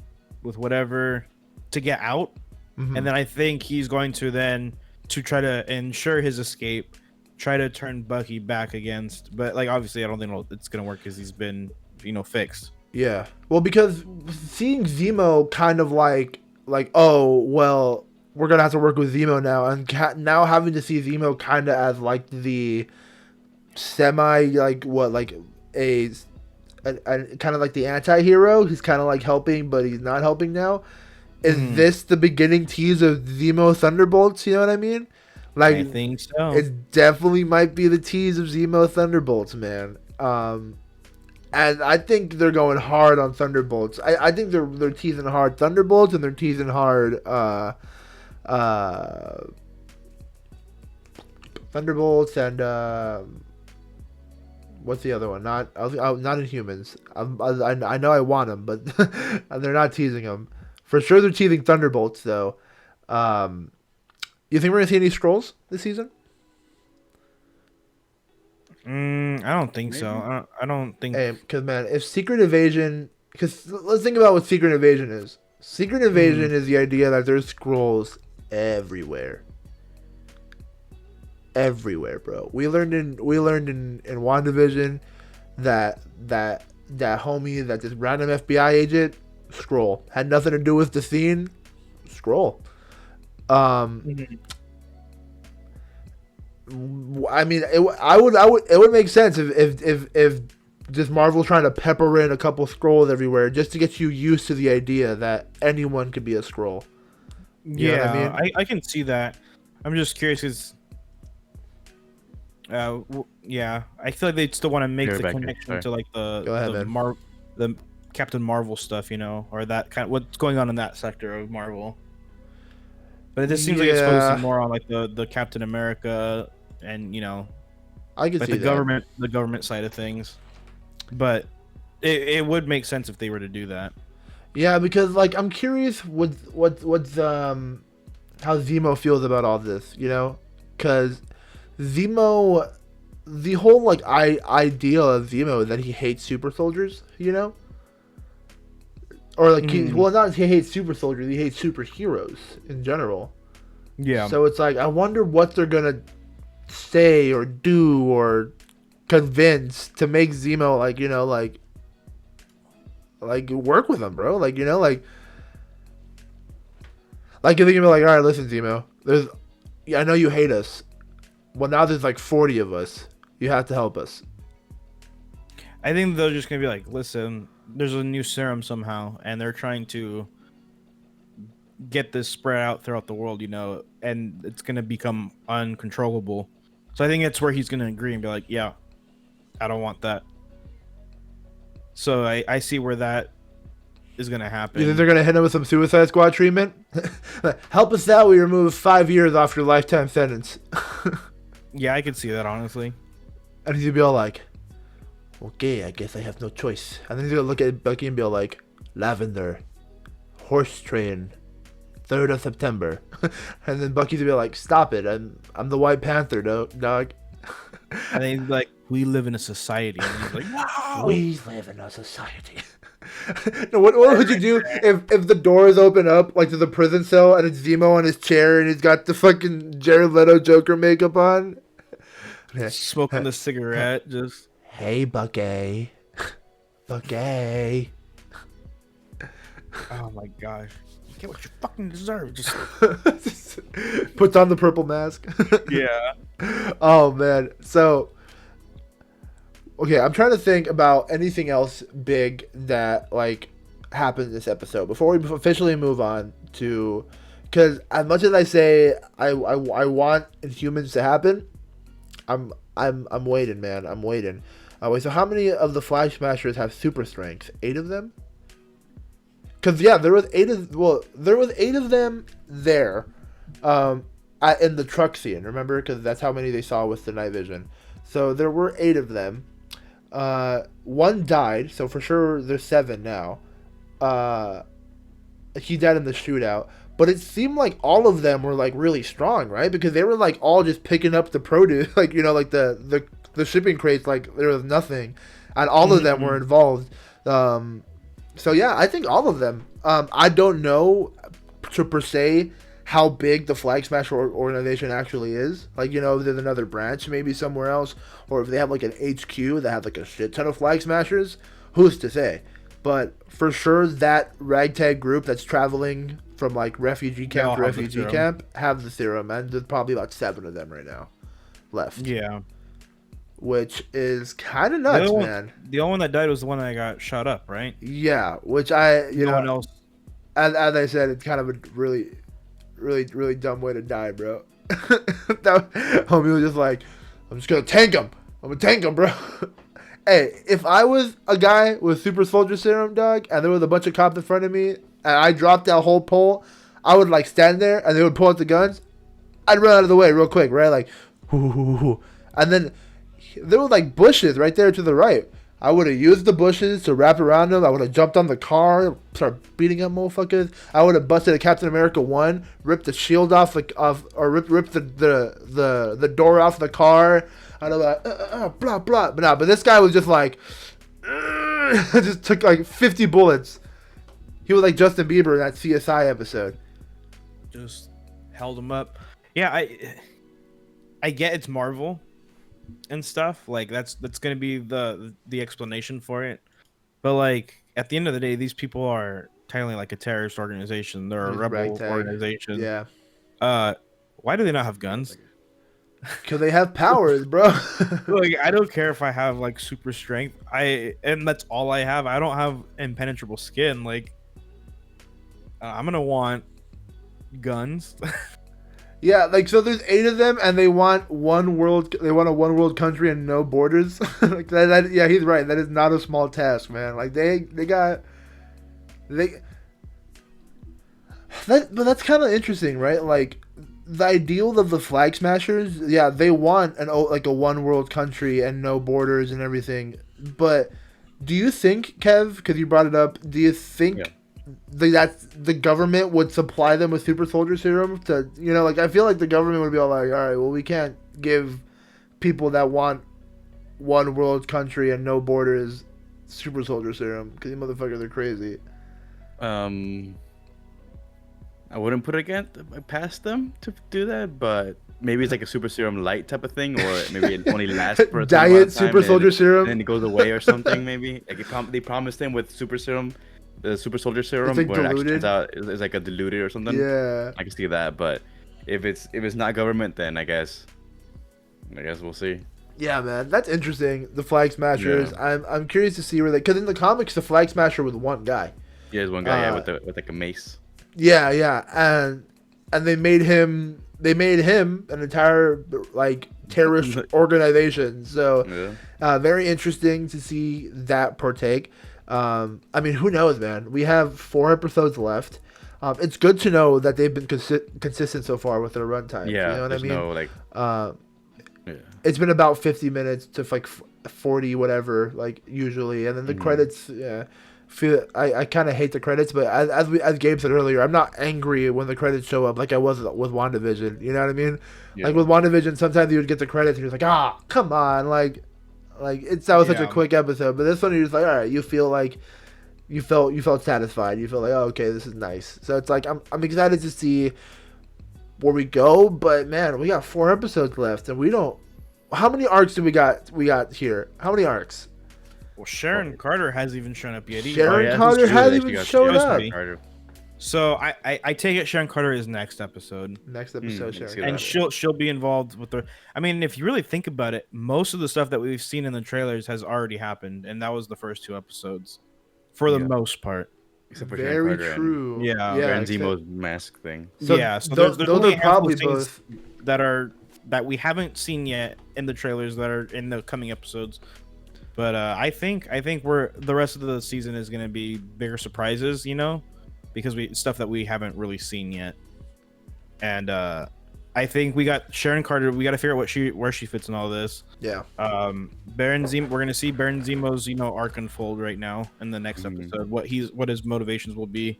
with whatever to get out, and then I think he's going to try to ensure his escape, try to turn Bucky back against, but like obviously I don't think it's gonna work because he's been fixed. Yeah, well, because seeing Zemo kind of like oh well, we're gonna have to work with Zemo now, and now having to see Zemo kind of as like the semi like what like a kind of like the anti-hero. He's kind of like helping, but he's not helping now. Is this the beginning tease of Zemo Thunderbolts? You know what I mean? Like, I think so. It definitely might be the tease of Zemo Thunderbolts, man. And I think they're going hard on Thunderbolts. I think they're teasing hard Thunderbolts, and they're teasing hard Thunderbolts and what's the other one? Not Inhumans. I know I want them, but they're not teasing them. For sure, they're teasing Thunderbolts though. You think we're gonna see any Skrulls this season? I don't think so. I don't think. Hey, because man, if Secret Invasion, because let's think about what Secret Invasion is. Secret Invasion is the idea that there's Skrulls everywhere. Everywhere, bro. We learned in WandaVision that homie, that this random FBI agent, Skrull, had nothing to do with the scene. Skrull. I mean, it would make sense if just Marvel trying to pepper in a couple Skrulls everywhere just to get you used to the idea that anyone could be a Skrull. You know what I mean? I can see that. I'm just curious because, I feel like they still want to make the connection to like the Captain Marvel stuff, or that kind of what's going on in that sector of Marvel. But it just seems like it's focusing more on like the Captain America and I could like see the government side of things. But it would make sense if they were to do that. Yeah, because like I'm curious what's how Zemo feels about all this, because Zemo, the whole like idea of Zemo is that he hates super soldiers, or like he hates super soldiers, he hates superheroes in general. Yeah. So it's like I wonder what they're gonna say or do or convince to make Zemo like work with them, bro. Like if they're gonna be like, all right, listen, Zemo, I know you hate us. Well, now there's like 40 of us. You have to help us. I think they're just gonna be like, listen, there's a new serum somehow, and they're trying to get this spread out throughout the world, and it's gonna become uncontrollable. So I think that's where he's gonna agree and be like, yeah, I don't want that. So I see where that is gonna happen. You think they're gonna hit him with some Suicide Squad treatment? Help us out. We remove 5 years off your lifetime sentence. Yeah, I could see that honestly. And he'd be all like, "Okay, I guess I have no choice." And then he's gonna look at Bucky and be all like, "Lavender, horse train, 3rd of September." And then Bucky's gonna be like, "Stop it! I'm the White Panther, dog." And then he's like, "We live in a society." And he's like, "No, we live in a society." No, what would you do if the doors open up like to the prison cell and it's Zemo on his chair and he's got the fucking Jared Leto Joker makeup on? smoking the cigarette, just "Hey, Bucky. Bucky." oh my gosh, you get what you fucking deserve. Just Puts on the purple mask. yeah. Oh man. So okay, I'm trying to think about anything else big that like happened in this episode before we officially move on to, because as much as I say I want Inhumans to happen, I'm waiting, man. I'm waiting. Wait, so how many of the Flag Smashers have super strength? 8 of them? Because yeah, there was 8 of them there, in the truck scene. Remember, because that's how many they saw with the night vision. So there were 8 of them. 1 died, so for sure there's 7 now. He died in the shootout, but it seemed like all of them were like really strong, right? Because they were like all just picking up the produce, like, you know, like the shipping crates, like there was nothing, and all of them were involved. So yeah, I think all of them. I don't know per se how big the Flag Smasher organization actually is. Like, you know, if there's another branch maybe somewhere else, or if they have like an HQ that have like a shit ton of Flag Smashers, who's to say? But for sure that ragtag group that's traveling from like refugee camp to refugee camp have the serum, and there's probably about 7 of them right now left. Yeah. Which is kind of nuts, man. The only one that died was the one that got shot up, right? Yeah, which no one else. As I said, it's kind of a really, really, really dumb way to die, bro. Homie was just like, "I'm just gonna tank him. I'm gonna tank him, bro." Hey, if I was a guy with super soldier serum, dog, and there was a bunch of cops in front of me, and I dropped that whole pole, I would like stand there, and they would pull out the guns. I'd run out of the way real quick, right? Like, hoo. And then there were like bushes right there to the right. I would have used the bushes to wrap around them. I would have jumped on the car, start beating up motherfuckers. I would have busted a Captain America 1, ripped the shield off, or ripped the door off the car. I'd have like blah blah. But this guy was just like, just took like 50 bullets. He was like Justin Bieber in that CSI episode. Just held him up. Yeah, I get it's Marvel and stuff, like that's gonna be the explanation for it, but like at the end of the day, these people are technically like a terrorist organization. They're a rebel organization. Yeah. Why do they not have guns? Because they have powers, bro. Like, I don't care if I have like super strength, and that's all I have. I don't have impenetrable skin. Like, I'm gonna want guns. Yeah, like, so there's 8 of them, and they want one world. They want a one world country and no borders. Like that. Yeah, he's right. That is not a small task, man. Like but that's kind of interesting, right? Like the ideal of the Flag Smashers. Yeah, they want like a one world country and no borders and everything. But do you think, Kev? Because you brought it up. Do you think? Yeah. That the government would supply them with super soldier serum to, you know, like, I feel like the government would be all like, all right, well, we can't give people that want one world country and no borders super soldier serum because you motherfuckers are crazy. I wouldn't put it past them to do that, but maybe it's like a super serum light type of thing, or maybe it only lasts for a diet super soldier serum and it goes away or something. Maybe like they promised him with super serum. The super soldier serum, like where it actually turns out it's like a diluted or something. Yeah, I can see that, but if it's not government, then I guess we'll see. Yeah, man, that's interesting. The Flag Smashers. Yeah. I'm curious to see where because in the comics the Flag Smasher was one guy. Yeah, there's one guy with like a mace. Yeah, and they made him an entire like terrorist organization. So very interesting to see that partake. I mean, who knows, man? We have 4 episodes left. It's good to know that they've been consistent so far with their runtime. Yeah, you know what I mean? No, like, yeah. It's been about 50 minutes to like 40, whatever, like usually, and then the credits. Yeah, I kind of hate the credits, but as Gabe said earlier, I'm not angry when the credits show up like I was with WandaVision. You know what I mean? Yeah. Like with WandaVision, sometimes you would get the credits and you're like, come on, like that was such a quick episode. But this one, you're just like, all right, you feel like you felt satisfied. You feel like, oh, okay, this is nice. So it's like I'm excited to see where we go, but man, we got 4 episodes left, and we don't. How many arcs do we got here? How many arcs? Well, Sharon Carter hasn't even shown up yet. Sharon Carter hasn't even shown up. So I take it Sharon Carter is next episode. Sharon, and she'll be involved with the. I mean, if you really think about it, most of the stuff that we've seen in the trailers has already happened, and that was the first 2 episodes, for the most part. Except for very true. And, Baron Zemo's mask thing. So there's only a handful of things that we haven't seen yet in the trailers that are in the coming episodes. But I think the rest of the season is going to be bigger surprises, because stuff that we haven't really seen yet. And I think we got Sharon Carter. We got to figure out where she fits in all this. Yeah. Baron Zemo. We're gonna see Baron Zemo's arc unfold right now in the next episode. What his motivations will be.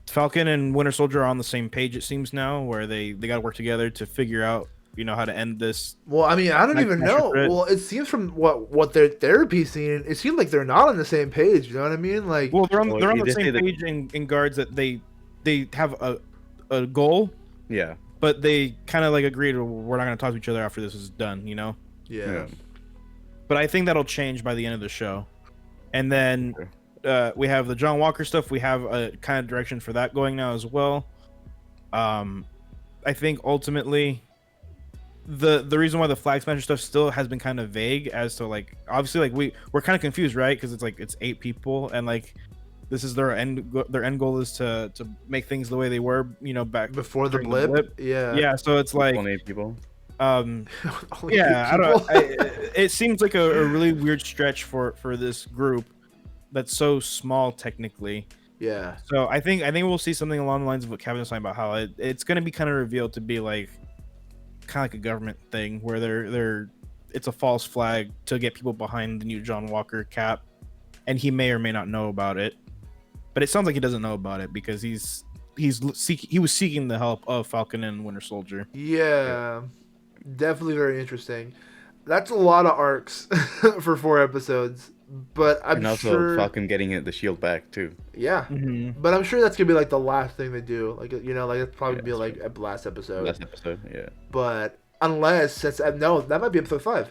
Falcon and Winter Soldier are on the same page. It seems now, where they got to work together to figure out how to end this. Well, I mean, I don't even know. Well, it seems from what their therapy scene, it seems like they're not on the same page. You know what I mean? Like, well, they're on the same page in guards that they have a goal. Yeah. But they kind of like agreed we're not going to talk to each other after this is done, Yeah. But I think that'll change by the end of the show. And then we have the John Walker stuff. We have a kind of direction for that going now as well. I think ultimately the reason why the Flag Smasher stuff still has been kind of vague as to obviously we're kind of confused, right? Because it's 8 people and this is their end goal is to make things the way they were, back before the blip. Yeah. So it's like only 8 people. Yeah, I don't. It seems like a really weird stretch for this group that's so small technically. Yeah. So I think we'll see something along the lines of what Kevin was talking about, how it's going to be kind of revealed to be kind of like a government thing where it's a false flag to get people behind the new John Walker cap, and he may or may not know about it. But it sounds like he doesn't know about it because he was seeking the help of Falcon and Winter Soldier. Yeah, definitely very interesting. That's a lot of arcs for 4 episodes, but I'm also sure Falcon getting the shield back too. Yeah, but I'm sure that's gonna be the last thing they do. That's probably be a last episode. Last episode, yeah. But unless no, that might be episode 5.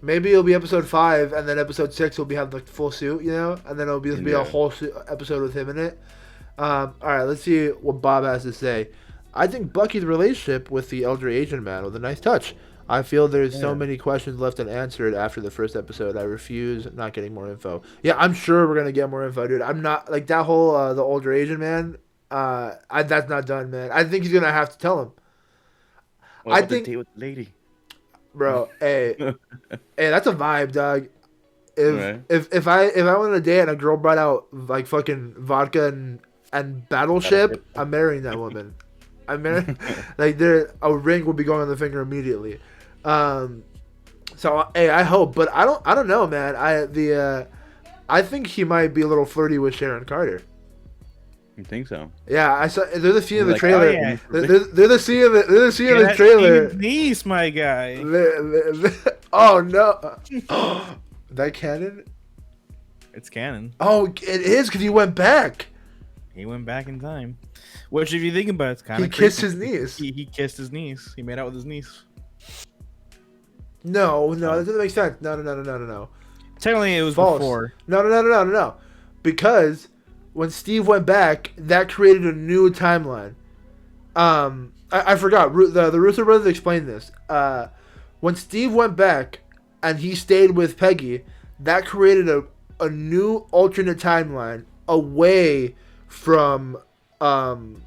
Maybe it'll be episode 5, and then episode 6 will have the full suit, and then it'll be a whole episode with him in it. All right, let's see what Bob has to say. I think Bucky's relationship with the elder Asian man was a nice touch. I feel there's so many questions left unanswered after the first episode. I refuse not getting more info. Yeah, I'm sure we're gonna get more info, dude. I'm not that whole the older Asian man. That's not done, man. I think he's gonna have to tell him. I think the date with the lady. Bro, hey, that's a vibe, dog. If I went on a date and a girl brought out fucking vodka and Battleship, I'm marrying that woman. I'm marrying a ring would be going on the finger immediately. So hey, I hope, but I don't know, man. I think he might be a little flirty with Sharon Carter. You think so? Yeah, I saw. There's a scene in the trailer. There's a scene in the trailer. Niece, my guy. Oh no! That canon? It's canon. Oh, it is because he went back. He went back in time. Which, if you think about it, it's kind of crazy. Kissed his niece. He kissed his niece. He made out with his niece. No, that doesn't make sense. No. Technically, it was false. Before. No. Because when Steve went back, that created a new timeline. I forgot. The Russo brothers explained this. When Steve went back and he stayed with Peggy, that created a new alternate timeline away from the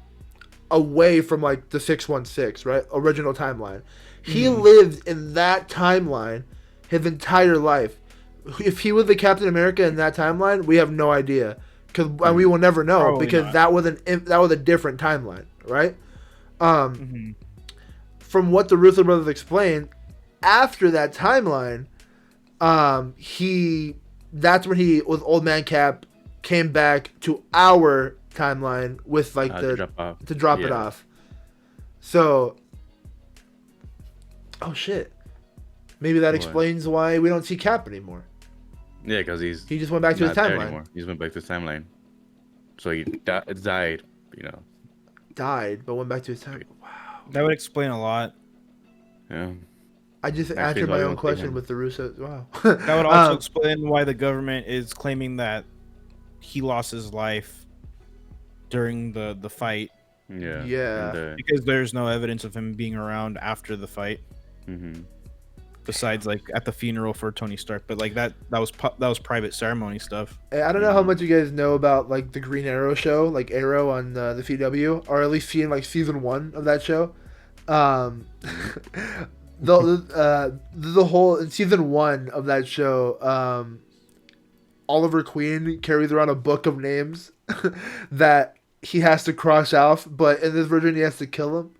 616, right? Original timeline. He lived in that timeline his entire life. if he was the Captain America in that timeline, we have no idea because we will never know Probably because not. that was a different timeline, right? Mm-hmm. From what the Russo brothers explained, after that timeline, that's when he with Old Man Cap came back to our timeline with like to drop it off. So, oh shit, maybe that explains why we don't see Cap anymore. Yeah, because he just went back to his timeline. He just went back to his timeline. So he died, Died, but went back to his timeline. Wow. That would explain a lot. Yeah. I just answered my own question with the Russos. Wow. That would also explain why the government is claiming that he lost his life during the fight. Yeah. Yeah. Because there's no evidence of him being around after the fight. Mm-hmm. Besides, like at the funeral for Tony Stark, but like that was private ceremony stuff. I don't know how much you guys know about like the Green Arrow show, like Arrow on the CW, or at least seen like season 1 of that show. The whole in season 1 of that show, Oliver Queen carries around a book of names that he has to cross off, but in this version he has to kill him.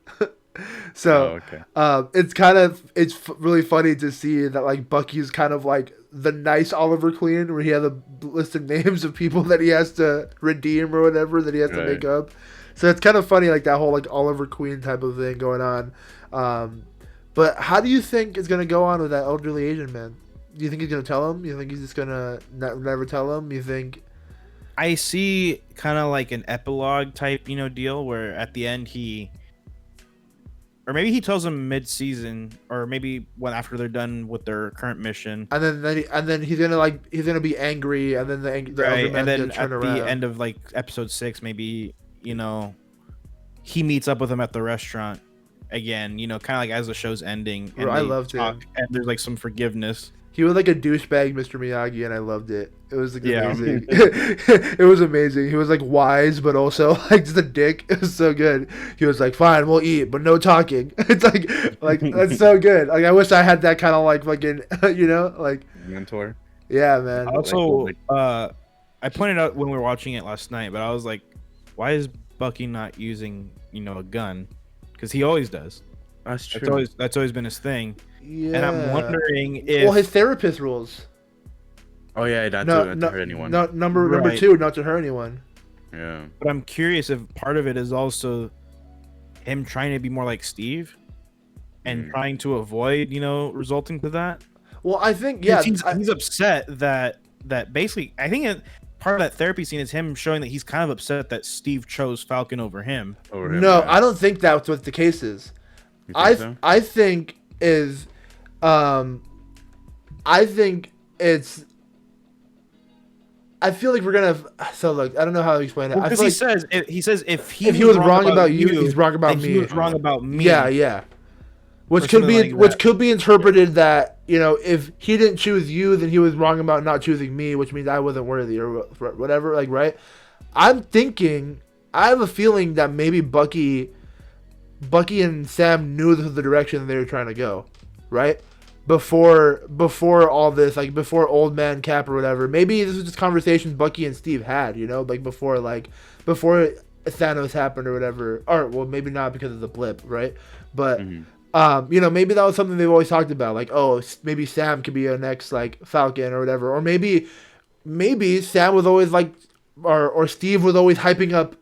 So it's really funny to see that like Bucky's kind of like the nice Oliver Queen, where he has a list of names of people that he has to redeem or whatever that he has to make up. So it's kind of funny, like that whole like Oliver Queen type of thing going on. But how do you think it's gonna go on with that elderly Asian man? Do you think he's gonna tell him? You think he's just gonna never tell him? You think? I see kind of like an epilogue type, deal where at the end or maybe he tells them mid-season, or maybe when after they're done with their current mission, and then he's gonna be angry, and then the elder man's gonna turn around. At the end of like episode 6, maybe he meets up with him at the restaurant again, kind of like as the show's ending. And I loved it. And there's like some forgiveness. He was like a douchebag, Mr. Miyagi, and I loved it. It was like amazing. It was amazing. He was like wise, but also like just a dick. It was so good. He was like, "Fine, we'll eat, but no talking." It's like that's so good. Like I wish I had that kind of like fucking like mentor. Yeah, man. Also, I pointed out when we were watching it last night, but I was like, "Why is Bucky not using a gun?" Because he always does. That's true. That's always been his thing. Yeah. And I'm wondering if... Well, his therapist rules. Oh, yeah, not to hurt anyone. Number 2, not to hurt anyone. Yeah. But I'm curious if part of it is also him trying to be more like Steve and trying to avoid, resulting to that. Well, I think, yeah. He's upset that basically... I think part of that therapy scene is him showing that he's kind of upset that Steve chose Falcon over him. No, I don't think that's what the case is. I think is... I think it's... I feel like we're gonna... So look, I don't know how to explain it. Because he says if he was wrong about you, he's wrong about me. He was wrong about me. Yeah. Which could be interpreted that, if he didn't choose you, then he was wrong about not choosing me, which means I wasn't worthy or whatever, like, right? I have a feeling that maybe Bucky and Sam knew this was the direction they were trying to go, right? Before all this, like before Old Man Cap or whatever. Maybe this was just conversations Bucky and Steve had, like before Thanos happened or whatever. Or well, maybe not because of the blip, right? But maybe that was something they've always talked about, like, oh, maybe Sam could be a next like Falcon or whatever, or maybe Sam was always like, or Steve was always hyping up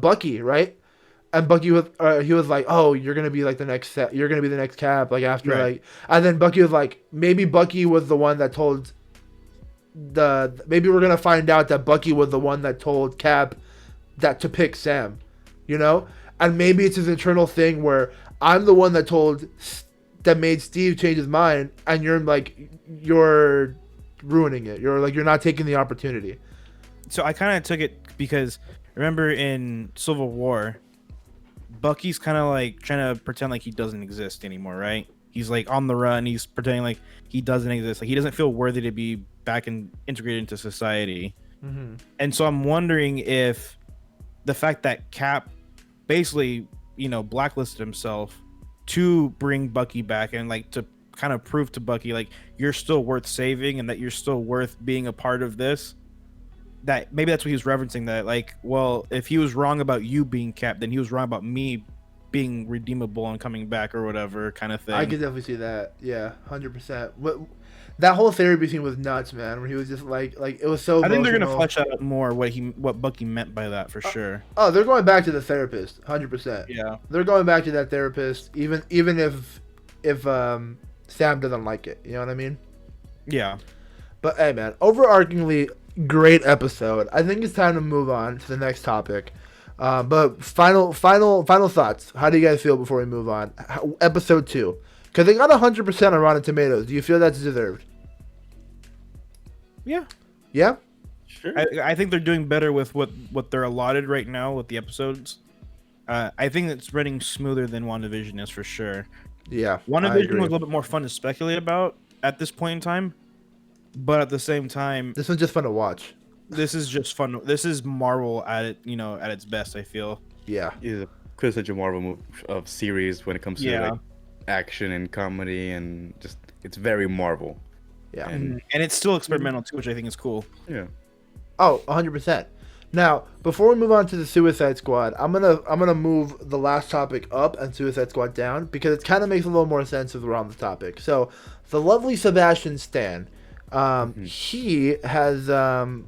Bucky, right? And Bucky was, he was like, "Oh, you're gonna be like the next you're gonna be the next Cap." Like after like, and then Bucky was like, maybe Bucky was the one that told maybe we're gonna find out that Bucky was the one that told Cap that to pick Sam, and maybe it's his internal thing where I'm the one that made Steve change his mind, and you're ruining it. You're not taking the opportunity. So I kind of took it because remember in Civil War, Bucky's kind of like trying to pretend like he doesn't exist anymore, right? He's like on the run. He's pretending like he doesn't exist. Like he doesn't feel worthy to be back and integrated into society. Mm-hmm. And so I'm wondering if the fact that Cap basically, blacklisted himself to bring Bucky back and like to kind of prove to Bucky like you're still worth saving and that you're still worth being a part of this. That maybe that's what he was referencing. That like, well, if he was wrong about you being Cap, then he was wrong about me being redeemable and coming back or whatever kind of thing. I could definitely see that. Yeah, 100%. That whole therapy scene was nuts, man. Where he was just like it was so. I think they're gonna flesh out more what Bucky meant by that for sure. Oh, they're going back to the therapist, 100%. Yeah, they're going back to that therapist, even if Sam doesn't like it. You know what I mean? Yeah. But hey, man, overarchingly great episode. I think it's time to move on to the next topic. But final thoughts. How do you guys feel before we move on? Episode 2. Because they got 100% on Rotten Tomatoes. Do you feel that's deserved? Yeah. Yeah? Sure. I think they're doing better with what they're allotted right now with the episodes. I think it's running smoother than WandaVision is for sure. Yeah. WandaVision was a little bit more fun to speculate about at this point in time. But at the same time... This one's just fun to watch. This is just fun. This is Marvel at its best, I feel. Yeah. It's a quintessential Marvel of series when it comes to like, action and comedy and just it's very Marvel. Yeah. And it's still experimental too, which I think is cool. Yeah. Oh, 100%. Now, before we move on to the Suicide Squad, I'm gonna move the last topic up and Suicide Squad down because it kind of makes a little more sense as we're on the topic. So, the lovely Sebastian Stan, he has been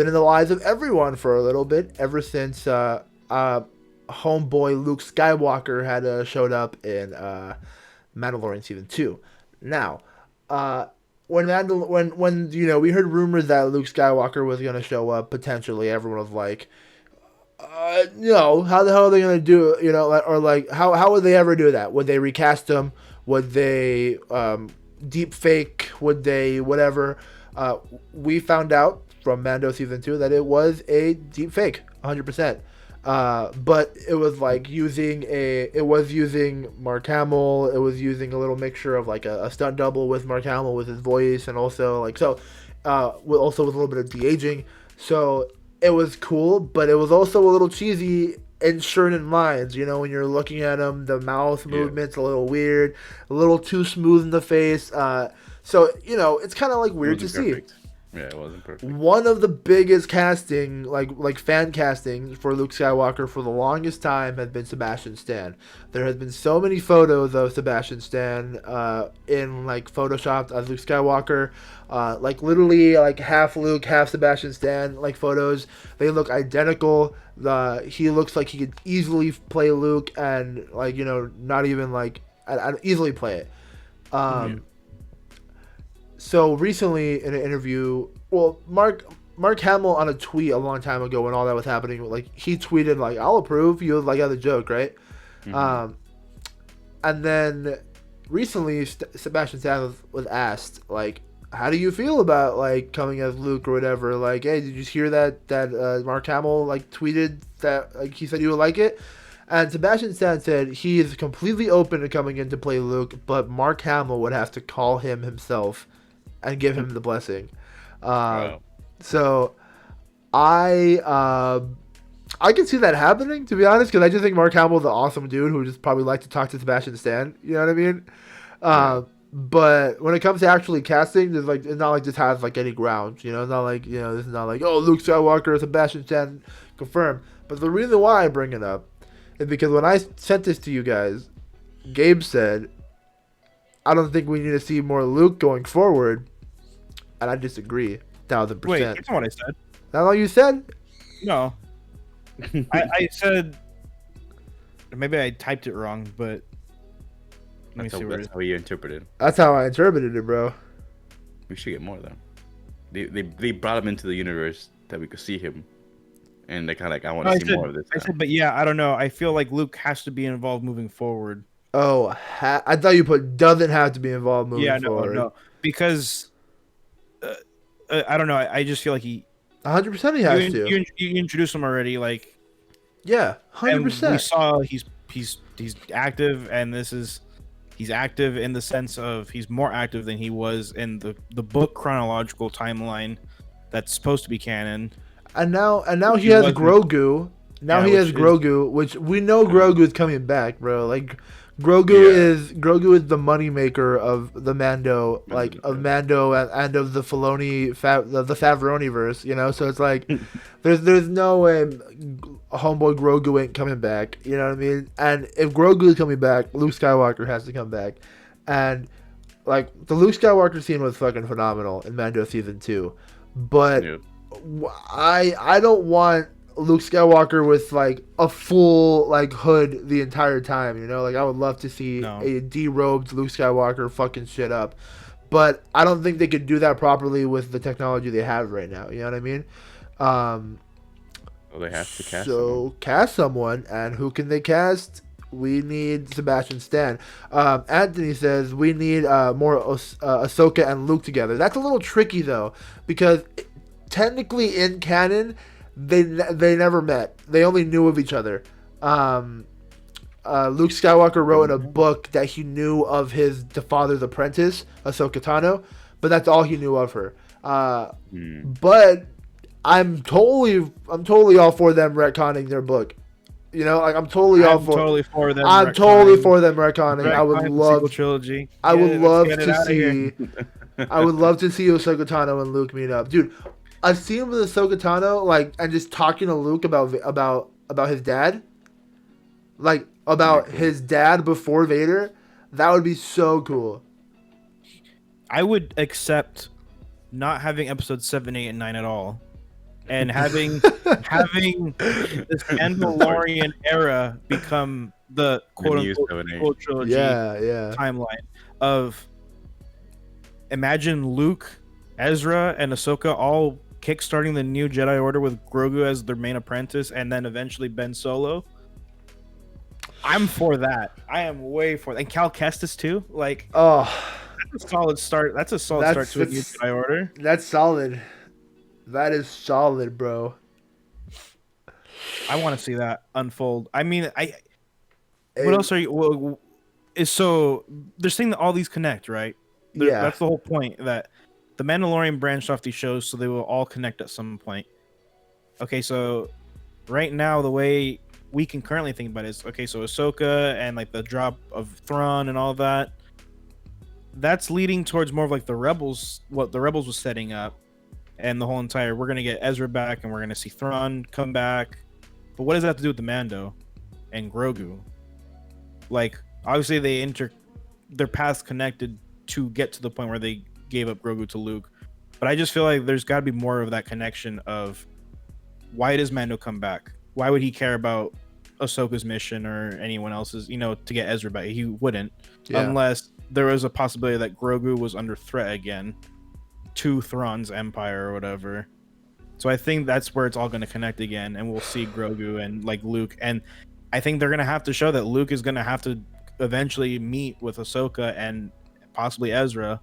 in the lives of everyone for a little bit ever since homeboy Luke Skywalker had showed up in Mandalorian season 2. Now, when we heard rumors that Luke Skywalker was gonna show up potentially, everyone was like, no, how the hell are they gonna do it? Or like how would they ever do that? Would they recast him? Would they deep fake? Would they whatever? We found out from Mando season 2 that it was a deep fake, 100%. But it was like using Mark Hamill. It was using a little mixture of like a stunt double with Mark Hamill with his voice, and also like also with a little bit of de-aging. So it was cool, but it was also a little cheesy in certain lines. When you're looking at him, the mouth movement's a little weird, a little too smooth in the face. So it's kind of like weird to see. Yeah, it wasn't perfect. One of the biggest casting, like fan castings for Luke Skywalker for the longest time has been Sebastian Stan. There has been so many photos of Sebastian Stan in like photoshopped as Luke Skywalker, like literally like half Luke, half Sebastian Stan like photos. They look identical. He looks like he could easily play Luke and like not even like I'd easily play it. So recently in an interview, Mark Hamill on a tweet a long time ago when all that was happening, like he tweeted like, "I'll approve." You like as a joke, right? Mm-hmm. And then recently Sebastian Stan was asked like, "How do you feel about like coming as Luke or whatever?" Like, "Hey, did you hear that Mark Hamill like tweeted that like he said you would like it?" And Sebastian Stan said he is completely open to coming in to play Luke, but Mark Hamill would have to call him himself and give him the blessing. Wow. So I can see that happening, to be honest, because I just think Mark Hamill's an awesome dude who just probably like to talk to Sebastian Stan. You know what I mean? But when it comes to actually casting, there's like it's not like this has like any grounds. It's not like this is not like Luke Skywalker, Sebastian Stan confirmed. But the reason why I bring it up is because when I sent this to you guys, Gabe said, "I don't think we need to see more Luke going forward," and I disagree, 1,000%. Wait, that's not what I said. That's all you said? No, I said maybe I typed it wrong, but let me see where that's how you interpreted. That's how I interpreted it, bro. We should get more though. They brought him into the universe that we could see him, and they kind of like I want to see more of this. I said, but yeah, I don't know. I feel like Luke has to be involved moving forward. Oh, I thought you put doesn't have to be involved moving forward. No, because I don't know. I just feel like 100% he has to. You introduced him already, like yeah, 100%. We saw he's active, and he's active in the sense of he's more active than he was in the book chronological timeline that's supposed to be canon. And now he has Grogu. Now he has Grogu, which we know Grogu's coming back, bro. Like Grogu is the moneymaker of the Mando, like of Mando and of the Filoni the Favroni verse, you know. So it's like there's no way homeboy Grogu ain't coming back, you know what I mean? And if Grogu is coming back, Luke Skywalker has to come back, and like the Luke Skywalker scene was fucking phenomenal in Mando season 2, but I don't want Luke Skywalker with like a full like hood the entire time, you know? Like I would love to see a derobed Luke Skywalker fucking shit up. But I don't think they could do that properly with the technology they have right now, you know what I mean? Well, they have to cast cast someone, and who can they cast? We need Sebastian Stan. Anthony says we need more Ahsoka and Luke together. That's a little tricky though, because technically in canon, they never met. They only knew of each other. Luke Skywalker wrote in a book that he knew of his father's apprentice, Ahsoka Tano, but that's all he knew of her. But I'm totally all for them retconning their book. You know, like I'm totally for them. I'm totally for them retconning. I would love trilogy. I would love to see. I would love to see Ahsoka Tano and Luke meet up, dude. I've seen him with Ahsoka Tano, like, and just talking to Luke about his dad, like about his dad before Vader. That would be so cool. I would accept not having episodes 7, 8, and 9 at all, and having this Mandalorian era become the quote unquote trilogy timeline of imagine Luke, Ezra, and Ahsoka all kickstarting the new Jedi Order with Grogu as their main apprentice, and then eventually Ben Solo. I'm for that. I am way for that. And Cal Kestis too. Like, that's a solid start. That's a solid start to a new Jedi Order. That's solid. That is solid, bro. I want to see that unfold. I mean, what else are you? Well, so they're saying that all these connect, right? That's the whole point. That the Mandalorian branched off these shows, so they will all connect at some point. Okay, so right now the way we can currently think about it is, okay, so Ahsoka and like the drop of Thrawn and all that, that's leading towards more of like the Rebels, what the Rebels was setting up, and the whole entire, we're gonna get Ezra back and we're gonna see Thrawn come back. But what does that have to do with the Mando and Grogu? Like, obviously their paths connected to get to the point where they gave up Grogu to Luke, but I just feel like there's got to be more of that connection of why does Mando come back? Why would he care about Ahsoka's mission or anyone else's, you know, to get Ezra back? He wouldn't, unless there was a possibility that Grogu was under threat again to Thrawn's empire or whatever. So I think that's where it's all going to connect again, and we'll see Grogu and like Luke, and I think they're going to have to show that Luke is going to have to eventually meet with Ahsoka and possibly Ezra.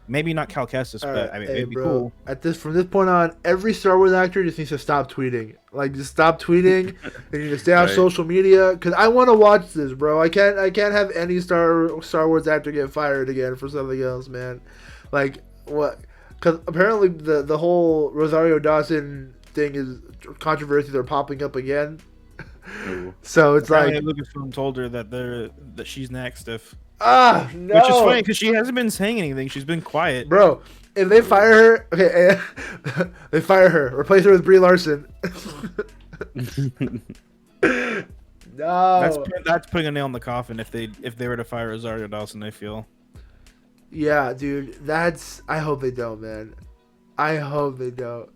Maybe not Cal Kestis, but I mean, it'd be cool. From this point on, every Star Wars actor just needs to stop tweeting. Like, just stop tweeting. They need to stay off social media, because I want to watch this, bro. I can't have any Star Wars actor get fired again for something else, man. Like, what? Because apparently the whole Rosario Dawson thing is controversies are popping up again. So it's apparently like Lucasfilm told her that she's next if. No. Which is funny because she hasn't been saying anything. She's been quiet. Bro, if they fire her, okay, they fire her. Replace her with Brie Larson. No. That's putting a nail in the coffin if they were to fire Rosario Dawson, I feel. Yeah, dude. I hope they don't, man. I hope they don't.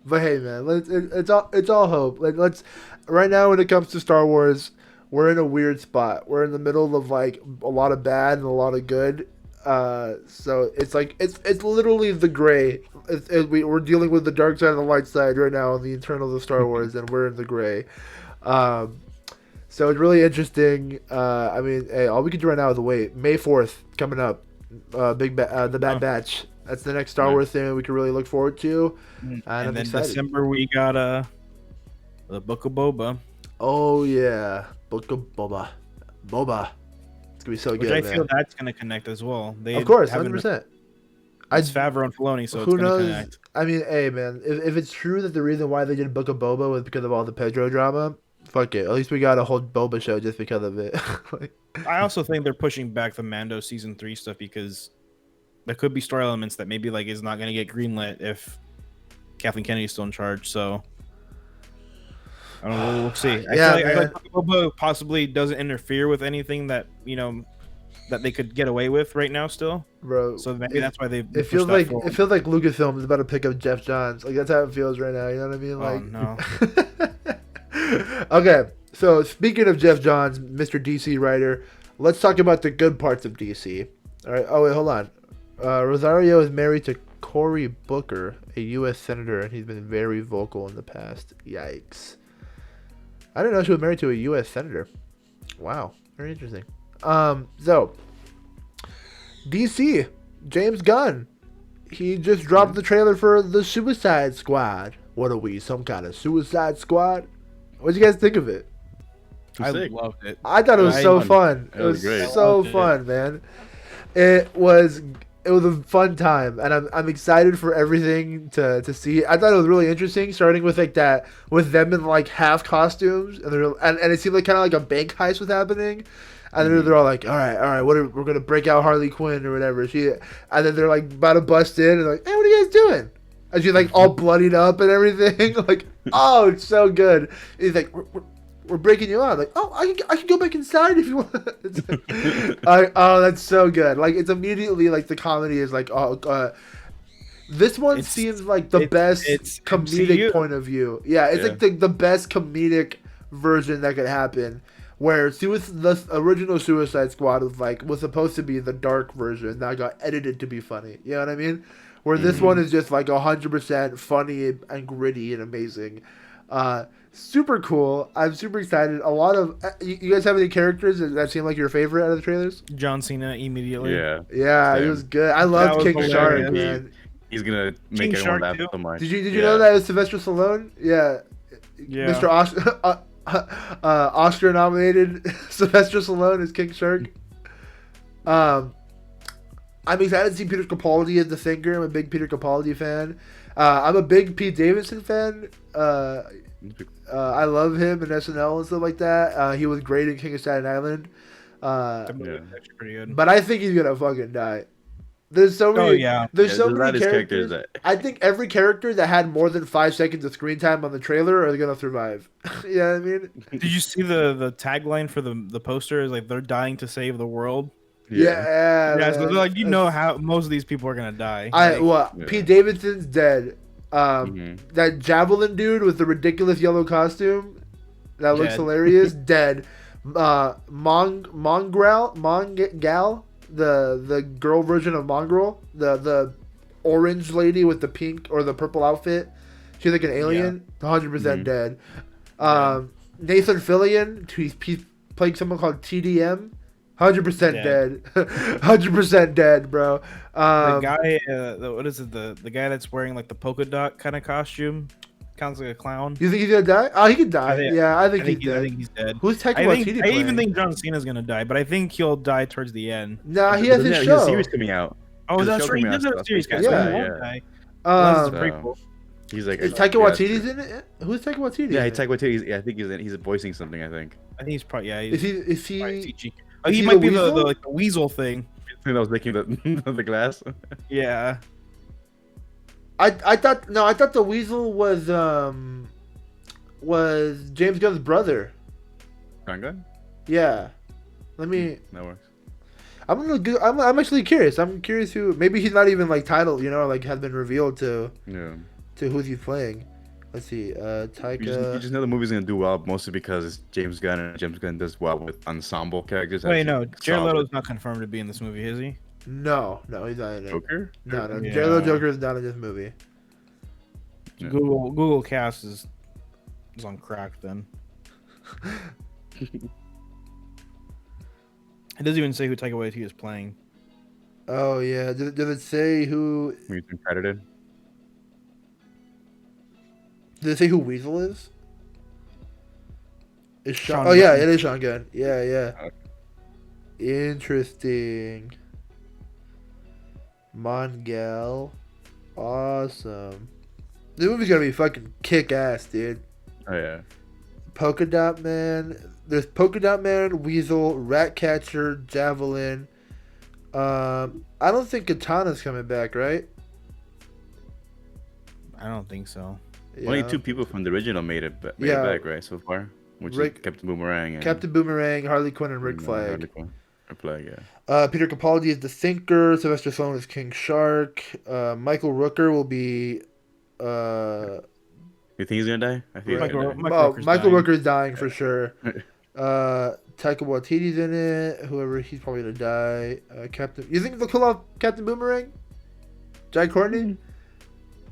But hey, man, it's all hope. Let's right now when it comes to Star Wars, we're in a weird spot. We're in the middle of like a lot of bad and a lot of good. So it's like it's literally the gray. We're dealing with the dark side and the light side right now in the Eternals of Star Wars, and we're in the gray. So it's really interesting. I mean, hey, all we can do right now is wait. May 4th coming up. The Bad Batch. That's the next Star Wars thing we can really look forward to. And then December we got the Book of Boba. Oh yeah, Book of Boba. It's gonna be so good. I feel that's gonna connect as well. Of course, 100%. It's Favreau and Filoni, so who it's gonna knows? Connect. I mean, hey man, if it's true that the reason why they did Book of Boba was because of all the Pedro drama, fuck it. At least we got a whole Boba show just because of it. Like, I also think they're pushing back the Mando season 3 stuff because there could be story elements that maybe like is not going to get greenlit if Kathleen Kennedy's still in charge. So I don't know. We'll see. I feel like Boba possibly doesn't interfere with anything that that they could get away with right now still, bro. So maybe that's why they. It feels like Lucasfilm is about to pick up Jeff Johns. Like that's how it feels right now. You know what I mean? Like, no. Okay, so speaking of Jeff Johns, Mr. DC writer, let's talk about the good parts of DC. All right. Oh wait, hold on. Rosario is married to Cory Booker, a U.S. senator, and he's been very vocal in the past. Yikes! I didn't know she was married to a U.S. senator. Wow, very interesting. So DC, James Gunn, he just dropped the trailer for the Suicide Squad. What are we, some kind of Suicide Squad? What did you guys think of it? I loved it. I thought it was so fun. It was great. so fun, man. It was a fun time, and I'm excited for everything to see. I thought it was really interesting, starting with like that with them in like half costumes, and it seemed like kind of like a bank heist was happening. And then they're all like, all right, we're gonna break out Harley Quinn or whatever. And then they're like about to bust in and like, hey, what are you guys doing? And she's like all bloodied up and everything. Like, oh, it's so good. And he's like, we're breaking you out. Like, oh, I can go back inside if you want. Like, oh, that's so good. Like, it's immediately like the comedy is like, this one seems like the best comedic MCU. Point of view. Yeah, it's like the best comedic version that could happen. Where the original Suicide Squad was supposed to be the dark version that got edited to be funny. You know what I mean? Where this one is just like 100% funny and gritty and amazing. Super cool. I'm super excited. A lot of you guys have any characters that seem like your favorite out of the trailers? John Cena immediately. Yeah, he was good. I love King Shark, man. He's gonna make everyone laugh so much. Did you know that it was Sylvester Stallone? Yeah. Mr. Oscar nominated Sylvester Stallone as King Shark. I'm excited to see Peter Capaldi as the Thinker. I'm a big Peter Capaldi fan. I'm a big Pete Davidson fan. I love him in SNL and stuff like that. He was great in King of Staten Island. That's pretty good. But I think he's gonna fucking die. There's so many. There's so many characters. I think every character that had more than 5 seconds of screen time on the trailer are gonna survive. You know what I mean? Did you see the tagline for the poster? Is like they're dying to save the world. Yeah. So they're like, how most of these people are gonna die. Pete Davidson's dead. That Javelin dude with the ridiculous yellow costume that looks hilarious, dead. Mongal. The girl version of Mongrel, the orange lady with the pink or the purple outfit, she's like an alien. 100% dead. Nathan Fillion, he's playing someone called TDM. 100% dead. 100% dead, bro. The guy, what is it? The guy that's wearing like the polka dot kind of costume. Counts like a clown. You think he's gonna die? Oh, he could die. I think he's dead. I think he's dead. Who's Taika Waititi playing? I even think John Cena's gonna die, but I think he'll die towards the end. Nah, he has his show. He has a series coming out. Oh, that's right. He does have a series, guys. Yeah. So he won't die. He's like. Is Taika Waititi's in it? Who's Taika Waititi? Yeah, Taika Waititi. Yeah, I think he's voicing something. I think he's probably. Yeah. Is he? Oh, he might be the weasel thing. I think that was making the glass. Yeah. I thought the weasel was James Gunn's brother. Gun? Yeah. Let me. That works. I'm actually curious. I'm curious who. Maybe he's not even like titled, like has been revealed to who he's playing. Let's see. Taika. You just know the movie's gonna do well, mostly because it's James Gunn, and James Gunn does well with ensemble characters. Wait, no, Jared Leto's not confirmed to be in this movie, is he? No, he's not in it. Joker? No. Yeah. Jared Leto Joker is not in this movie. Yeah. Google Cast is on crack then. It doesn't even say who Taika Waititi is playing. Oh yeah, did it say who? He's been credited. Did it say who Weasel is? It's Sean Oh yeah, Gunn. it is Sean Gunn. Yeah. Okay. Interesting. Mongal. Awesome. This movie's gonna be fucking kick ass, dude. Oh yeah. Polka Dot Man. There's Polka Dot Man, Weasel, Ratcatcher, Javelin. I don't think Katana's coming back, right? I don't think so. Yeah. Only 2 people from the original made it back, right, so far? Which is Captain Boomerang. And, Captain Boomerang, Harley Quinn, and Rick Flag. Harley Quinn. Rick Flag, yeah. Peter Capaldi is the Thinker. Sylvester Stallone is King Shark. Michael Rooker will be... You think he's gonna die? I think Michael Rooker's dying for sure. Taika Waititi's in it. Whoever, he's probably gonna die. Captain... You think they'll kill off Captain Boomerang? Jai Courtney?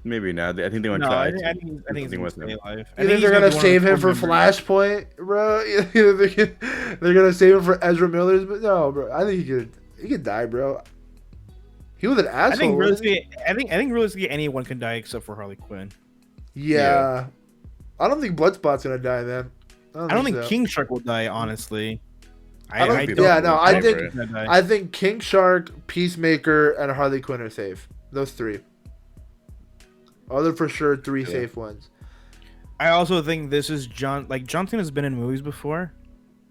Maybe not. I think they want to try. I think he's going to stay alive. You think they're going to save him for Flashpoint, bro? They're going to save him for Ezra Miller's? But no, bro. I think he could die, bro. He was an asshole. I think realistically anyone can die except for Harley Quinn. Yeah. I don't think Bloodspot's going to die, man. I don't think King Shark will die, honestly. I think King Shark, Peacemaker, and Harley Quinn are safe. Those 3. Other for sure 3 safe ones. I also think this is John Cena has been in movies before,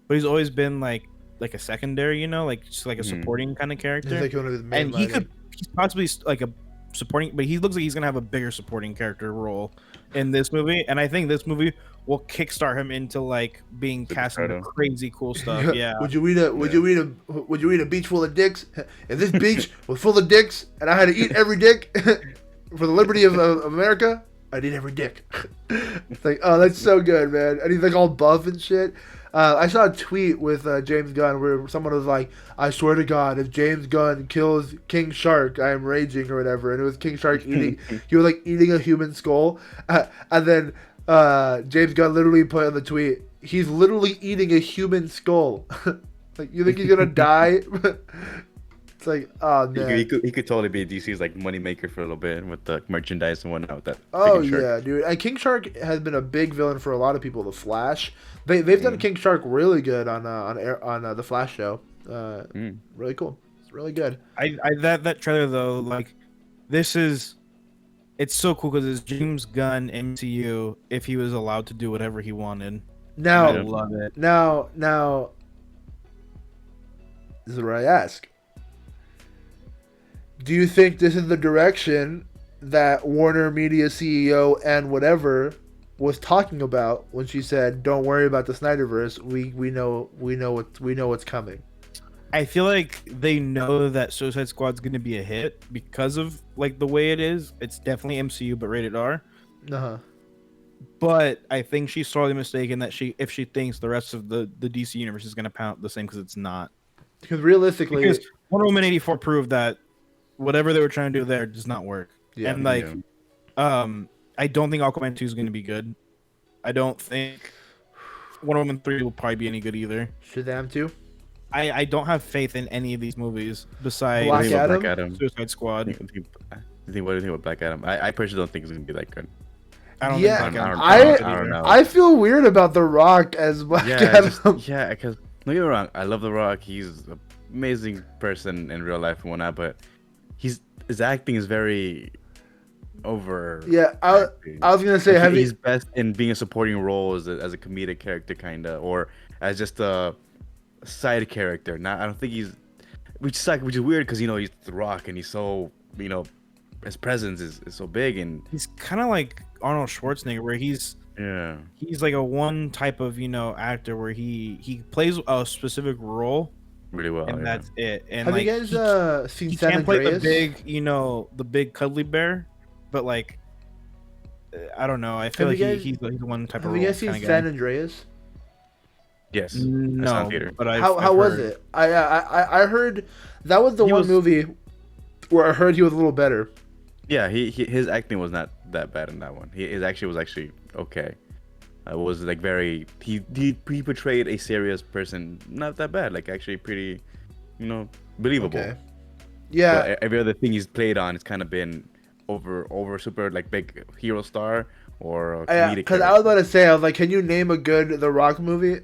but he's always been like a secondary, just like a supporting kind of character. Like one of his main he's possibly like a supporting, but he looks like he's gonna have a bigger supporting character role in this movie, and I think this movie will kickstart him into like being cast in crazy cool stuff. Yeah. Would you eat a beach full of dicks? If this beach was full of dicks and I had to eat every dick for the liberty of America, I'd eat every dick. It's like, oh, that's so good, man. And he's like all buff and shit. I saw a tweet with James Gunn where someone was like, I swear to God, if James Gunn kills King Shark, I am raging or whatever. And it was King Shark eating, he was like eating a human skull. And then James Gunn literally put in the tweet, he's literally eating a human skull. Like, you think he's going to die? It's like, oh man, he could totally be DC's like moneymaker for a little bit with the merchandise and whatnot. With that. Oh yeah, dude. And King Shark has been a big villain for a lot of people. The Flash, they've done King Shark really good on the Flash show. Really cool. It's really good. That trailer though, like, it's so cool because it's James Gunn MCU. If he was allowed to do whatever he wanted, now I love it. Now, this is where I ask. Do you think this is the direction that Warner Media CEO and whatever was talking about when she said, "Don't worry about the Snyderverse. We know what's coming." I feel like they know that Suicide Squad's going to be a hit because of like the way it is. It's definitely MCU but rated R. But I think she's sorely mistaken that if she thinks the rest of the DC universe is going to pound the same, because it's not. Because realistically, Wonder Woman 84 proved that whatever they were trying to do there does not work. Yeah, and I don't think Aquaman 2 is going to be good. I don't think Wonder Woman 3 will probably be any good either. Shazam 2? I don't have faith in any of these movies besides Black Adam? Suicide Squad. What do you think about Black Adam? I personally don't think it's going to be that good. I don't know. I feel weird about The Rock as Black Adam. Because don't get me wrong, I love The Rock. He's an amazing person in real life and whatnot, but his acting is very over. Yeah, I was gonna say he's best in being a supporting role as a comedic character, kinda, or as just a side character. I don't think which is weird because he's The Rock and he's so his presence is so big, and he's kind of like Arnold Schwarzenegger, where he's like a one type of actor where he plays a specific role really well, and that's it. And have you guys seen San Andreas? He can't play the big cuddly bear, but like I don't know. I feel like he's one type of role. Have you guys seen San Andreas? Yes. No, but how was it? I heard that was the one movie where I heard he was a little better. Yeah, his acting was not that bad in that one. His acting was actually okay. It was like he portrayed a serious person, not that bad, like actually pretty, believable. Okay. Yeah. But every other thing he's played on, it's kind of been over super like big hero star or comedic. Because I was about to say, I was like, can you name a good The Rock movie?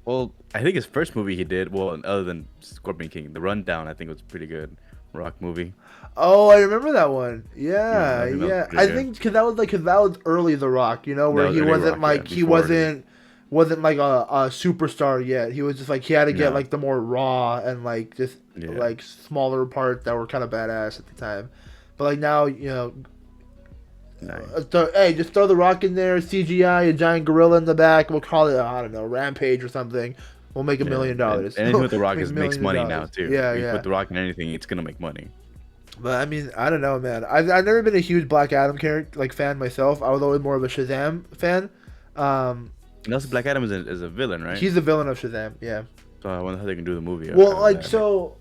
Well, I think his first movie he did, other than Scorpion King, The Rundown, I think was pretty good. Rock movie. Oh, I remember that one. Yeah, I think that was yeah. pretty I good. think because that was early The Rock, you know, That where was he early wasn't Rock, like yeah, before wasn't like a superstar yet. He was just like he had to get no, like the more raw and like just yeah, like smaller parts that were kind of badass at the time. But like now, nice. hey, just throw The Rock in there, CGI, a giant gorilla in the back. We'll call it, I don't know, Rampage or something. We'll make $1 Yeah, million. and anything with The Rock Make makes millions of money now dollars. too. Yeah, You yeah. put The Rock in anything, it's gonna make money. But I mean, I don't know, man. I've never been a huge Black Adam character like fan myself. I was always more of a Shazam fan. And also, Black Adam is a villain, right? He's the villain of Shazam. Yeah. So I wonder how they can do the movie. Well, out of like that. so,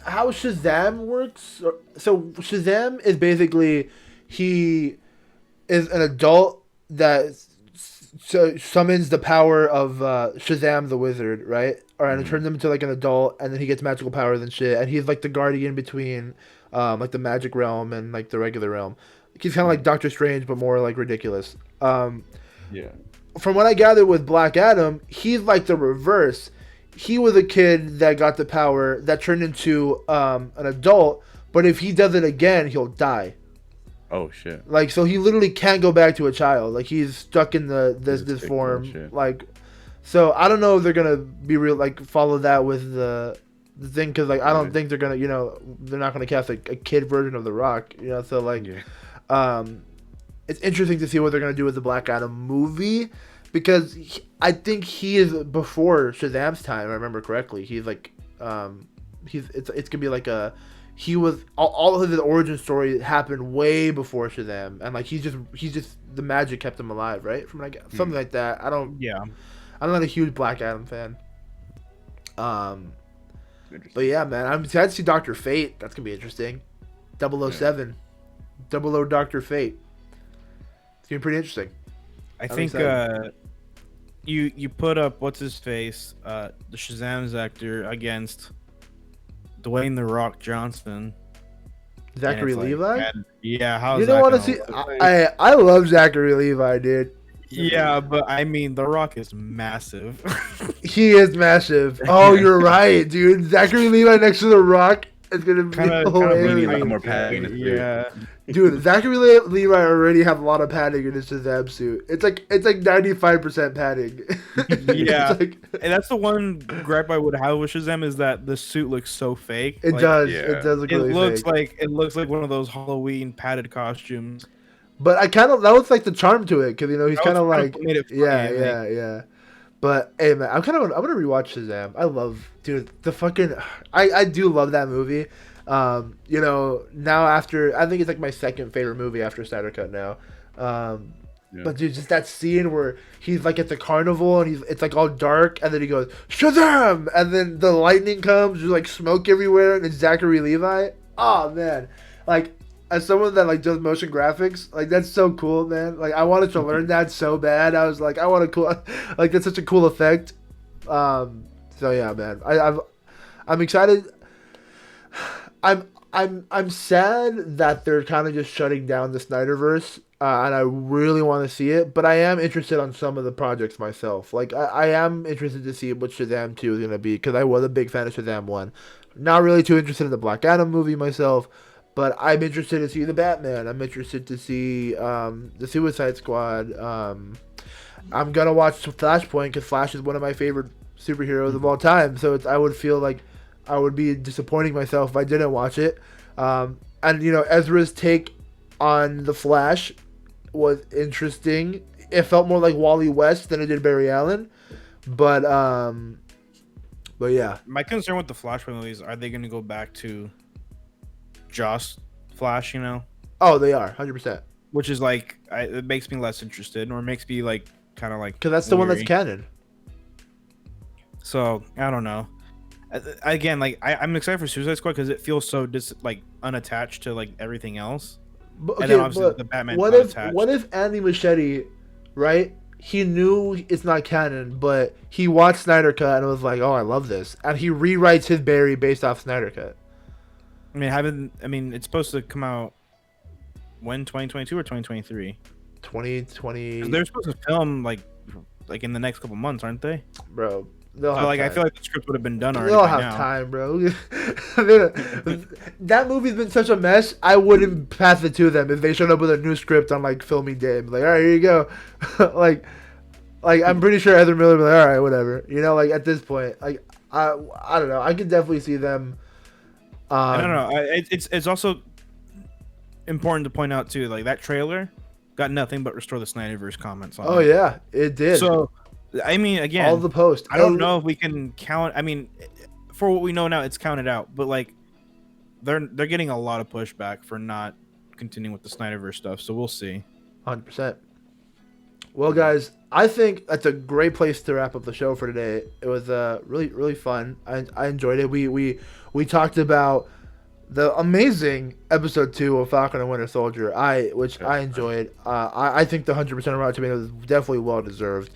how Shazam works. So Shazam is basically he is an adult that summons the power of Shazam the Wizard, right? Or and it turns him into like an adult, and then he gets magical powers and shit, and he's like the guardian between like the magic realm and like the regular realm. He's kind of like Doctor Strange, but more like ridiculous. Yeah. From what I gathered with Black Adam, he's like the reverse. He was a kid that got the power that turned into an adult, but if he does it again, he'll die. Oh shit. Like, so he literally can't go back to a child. Like, he's stuck in this form. Shit. Like, so I don't know if they're gonna be real, like, follow that with the thing, because like I don't think they're gonna, they're not gonna cast a kid version of The Rock, So like, it's interesting to see what they're gonna do with the Black Adam movie, because I think he is before Shazam's time. If I remember correctly. He's like, it's gonna be like a. He was all of his origin story happened way before Shazam, and like he's just the magic kept him alive, right? From like something like that. I'm not a huge Black Adam fan. But yeah, man, I'm excited to see Dr. Fate. That's gonna be interesting. 007, 00 Dr. Fate. It's gonna be pretty interesting. I think you put up what's his face, the Shazam's actor against Dwayne The Rock Johnson. Zachary Levi? Yeah, how's you that don't want to see? I love Zachary Levi, dude. Yeah, but I mean, The Rock is massive. He is massive. Oh, you're right, dude. Zachary Levi next to The Rock is gonna be hilarious. Kind of more padding in his suit. Yeah. Dude, Zachary Levi already have a lot of padding in his Shazam suit. It's like 95% padding. Yeah, and that's the one gripe I would have with Shazam is that the suit looks so fake. It does. It does look really fake. It looks like one of those Halloween padded costumes. But that was like the charm to it, because he's kind of like made it funny, yeah. But hey, man, I'm gonna rewatch Shazam. I love, dude, the fucking. I do love that movie. Now after I think it's like my second favorite movie after Snyder Cut now. But dude, just that scene where he's like at the carnival and it's like all dark, and then he goes Shazam, and then the lightning comes, there's like smoke everywhere, and it's Zachary Levi. Oh man, like as someone that like does motion graphics, like that's so cool, man. Like I wanted to learn that so bad. I was like, I want to like that's such a cool effect. So yeah, man, I'm excited. I'm sad that they're kind of just shutting down the Snyderverse, and I really want to see it. But I am interested on some of the projects myself. Like I am interested to see what Shazam 2 is gonna be, because I was a big fan of Shazam 1. Not really too interested in the Black Adam movie myself, but I'm interested to see the Batman. I'm interested to see the Suicide Squad. I'm gonna watch Flashpoint, because Flash is one of my favorite superheroes of all time. So I would feel like I would be disappointing myself if I didn't watch it. And Ezra's take on the Flash was interesting. It felt more like Wally West than it did Barry Allen. But yeah. My concern with the Flashpoint movies, are they going to go back to Joss Flash? Oh, they are 100%. Which is like it makes me less interested, or makes me like kind of like because that's the one that's canon. So I don't know. Again, like I'm excited for Suicide Squad because it feels so unattached to like everything else. But, and then obviously the Batman. What if Andy Machete, right? He knew it's not canon, but he watched Snyder Cut and was like, "Oh, I love this," and he rewrites his Barry based off Snyder Cut. I mean, it's supposed to come out when 2022 or 2023. 2020. They're supposed to film like in the next couple months, aren't they? Bro, They'll So, have like, time. I feel like the script would have been done already They'll by have now. time, bro. That movie's been such a mess. I wouldn't pass it to them if they showed up with a new script on like filming day. Like, all right, here you go. like I'm pretty sure Ezra Miller would be like, all right, whatever. You know, like at this point, like I don't know. I could definitely see them. I don't know. It's also important to point out too, like that trailer got nothing but restore the Snyderverse comments on Oh it. yeah, it did. So, I mean, again, all the posts. I don't know if we can count. I mean, for what we know now, it's counted out. But like, they're getting a lot of pushback for not continuing with the Snyderverse stuff. So we'll see. 100%. Well, guys, I think that's a great place to wrap up the show for today. It was really fun. I enjoyed it. We talked about the amazing episode 2 of Falcon and Winter Soldier. I enjoyed. I think the 100% of Rotten Tomatoes is definitely well deserved.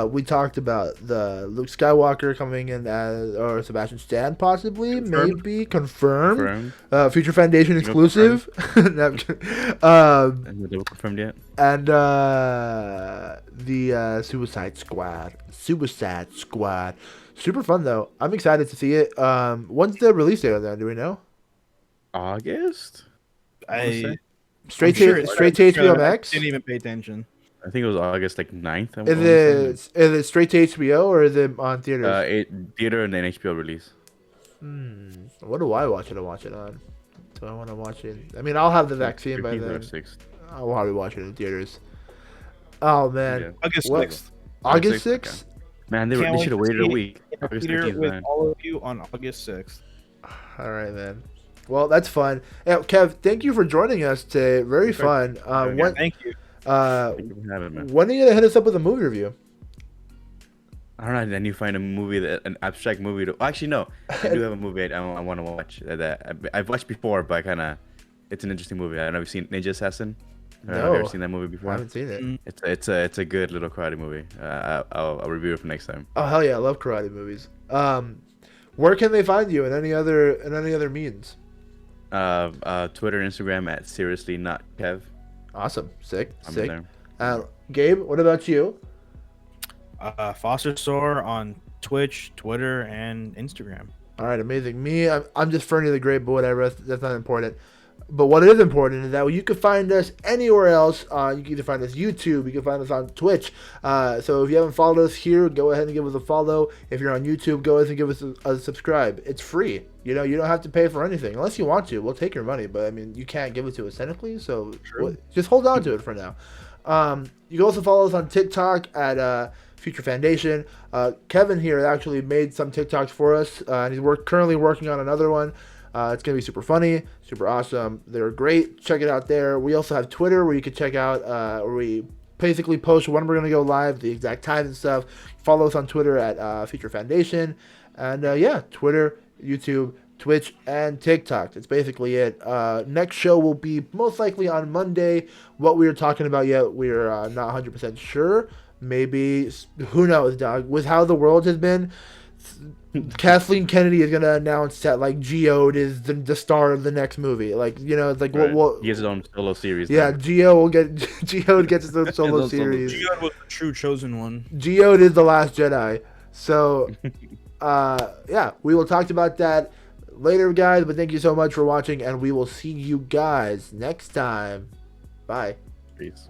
We talked about the Luke Skywalker coming in as, or Sebastian Stan possibly, maybe confirmed. Future Fandation exclusive. Confirmed yet? And the Suicide Squad. Super fun though. I'm excited to see it. When's the release date on that? Do we know? August. Straight to HBO Max. Didn't even pay attention. I think it was August like 9th. Is it straight to HBO or is it on theaters? Theater and then HBO release. What do I watch it? On? Do I want to watch it? I mean, I'll have the vaccine by then. I'll probably watch it in theaters. Oh man, Yeah. August 6th. August 6th? Man, they should have waited a week. Theater with all of you on August 6th. All right, man. Well, that's fun. Hey, Kev, thank you for joining us today. Very fun. Thank you. Thank you for having me. When are you gonna hit us up with a movie review? I don't know. Then you find a movie an abstract movie to. Actually, no. I do have a movie I want to watch that I've watched before, but it's an interesting movie. I don't know if you've seen Ninja Assassin. No, have you ever seen that movie before? I haven't seen it. It's a good little karate movie. I'll review it for next time. Oh hell yeah, I love karate movies. Where can they find you in any other means? Twitter, Instagram at seriously not Kev. Awesome, sick. There. Gabe, what about you? Foster Store on Twitch, Twitter, and Instagram. All right, amazing. Me, I'm just Fernie the Great, but whatever. That's not important. But what is important is that you can find us anywhere else. You can either find us YouTube, you can find us on Twitch. So if you haven't followed us here, go ahead and give us a follow. If you're on YouTube, go ahead and give us a subscribe. It's free. You don't have to pay for anything unless you want to. We'll take your money, but I mean, you can't give it to us technically. So just hold on to it for now. You can also follow us on TikTok at Future Fandation. Kevin here actually made some TikToks for us, and he's currently working on another one. It's going to be super funny, super awesome. They're great. Check it out there. We also have Twitter where you can check out, where we basically post when we're going to go live, the exact time and stuff. Follow us on Twitter at Future Foundation. And Twitter, YouTube, Twitch, and TikTok. That's basically it. Next show will be most likely on Monday. What we are talking about yet, we're not 100% sure. Maybe, who knows, dog. With how the world has been, Kathleen Kennedy is gonna announce that like Geode is the star of the next movie. Like it's like right. what he has his own solo series. Yeah, Geode gets his own solo series. Geode was the true chosen one. Geode is the last Jedi. So, we will talk about that later, guys. But thank you so much for watching, and we will see you guys next time. Bye. Peace.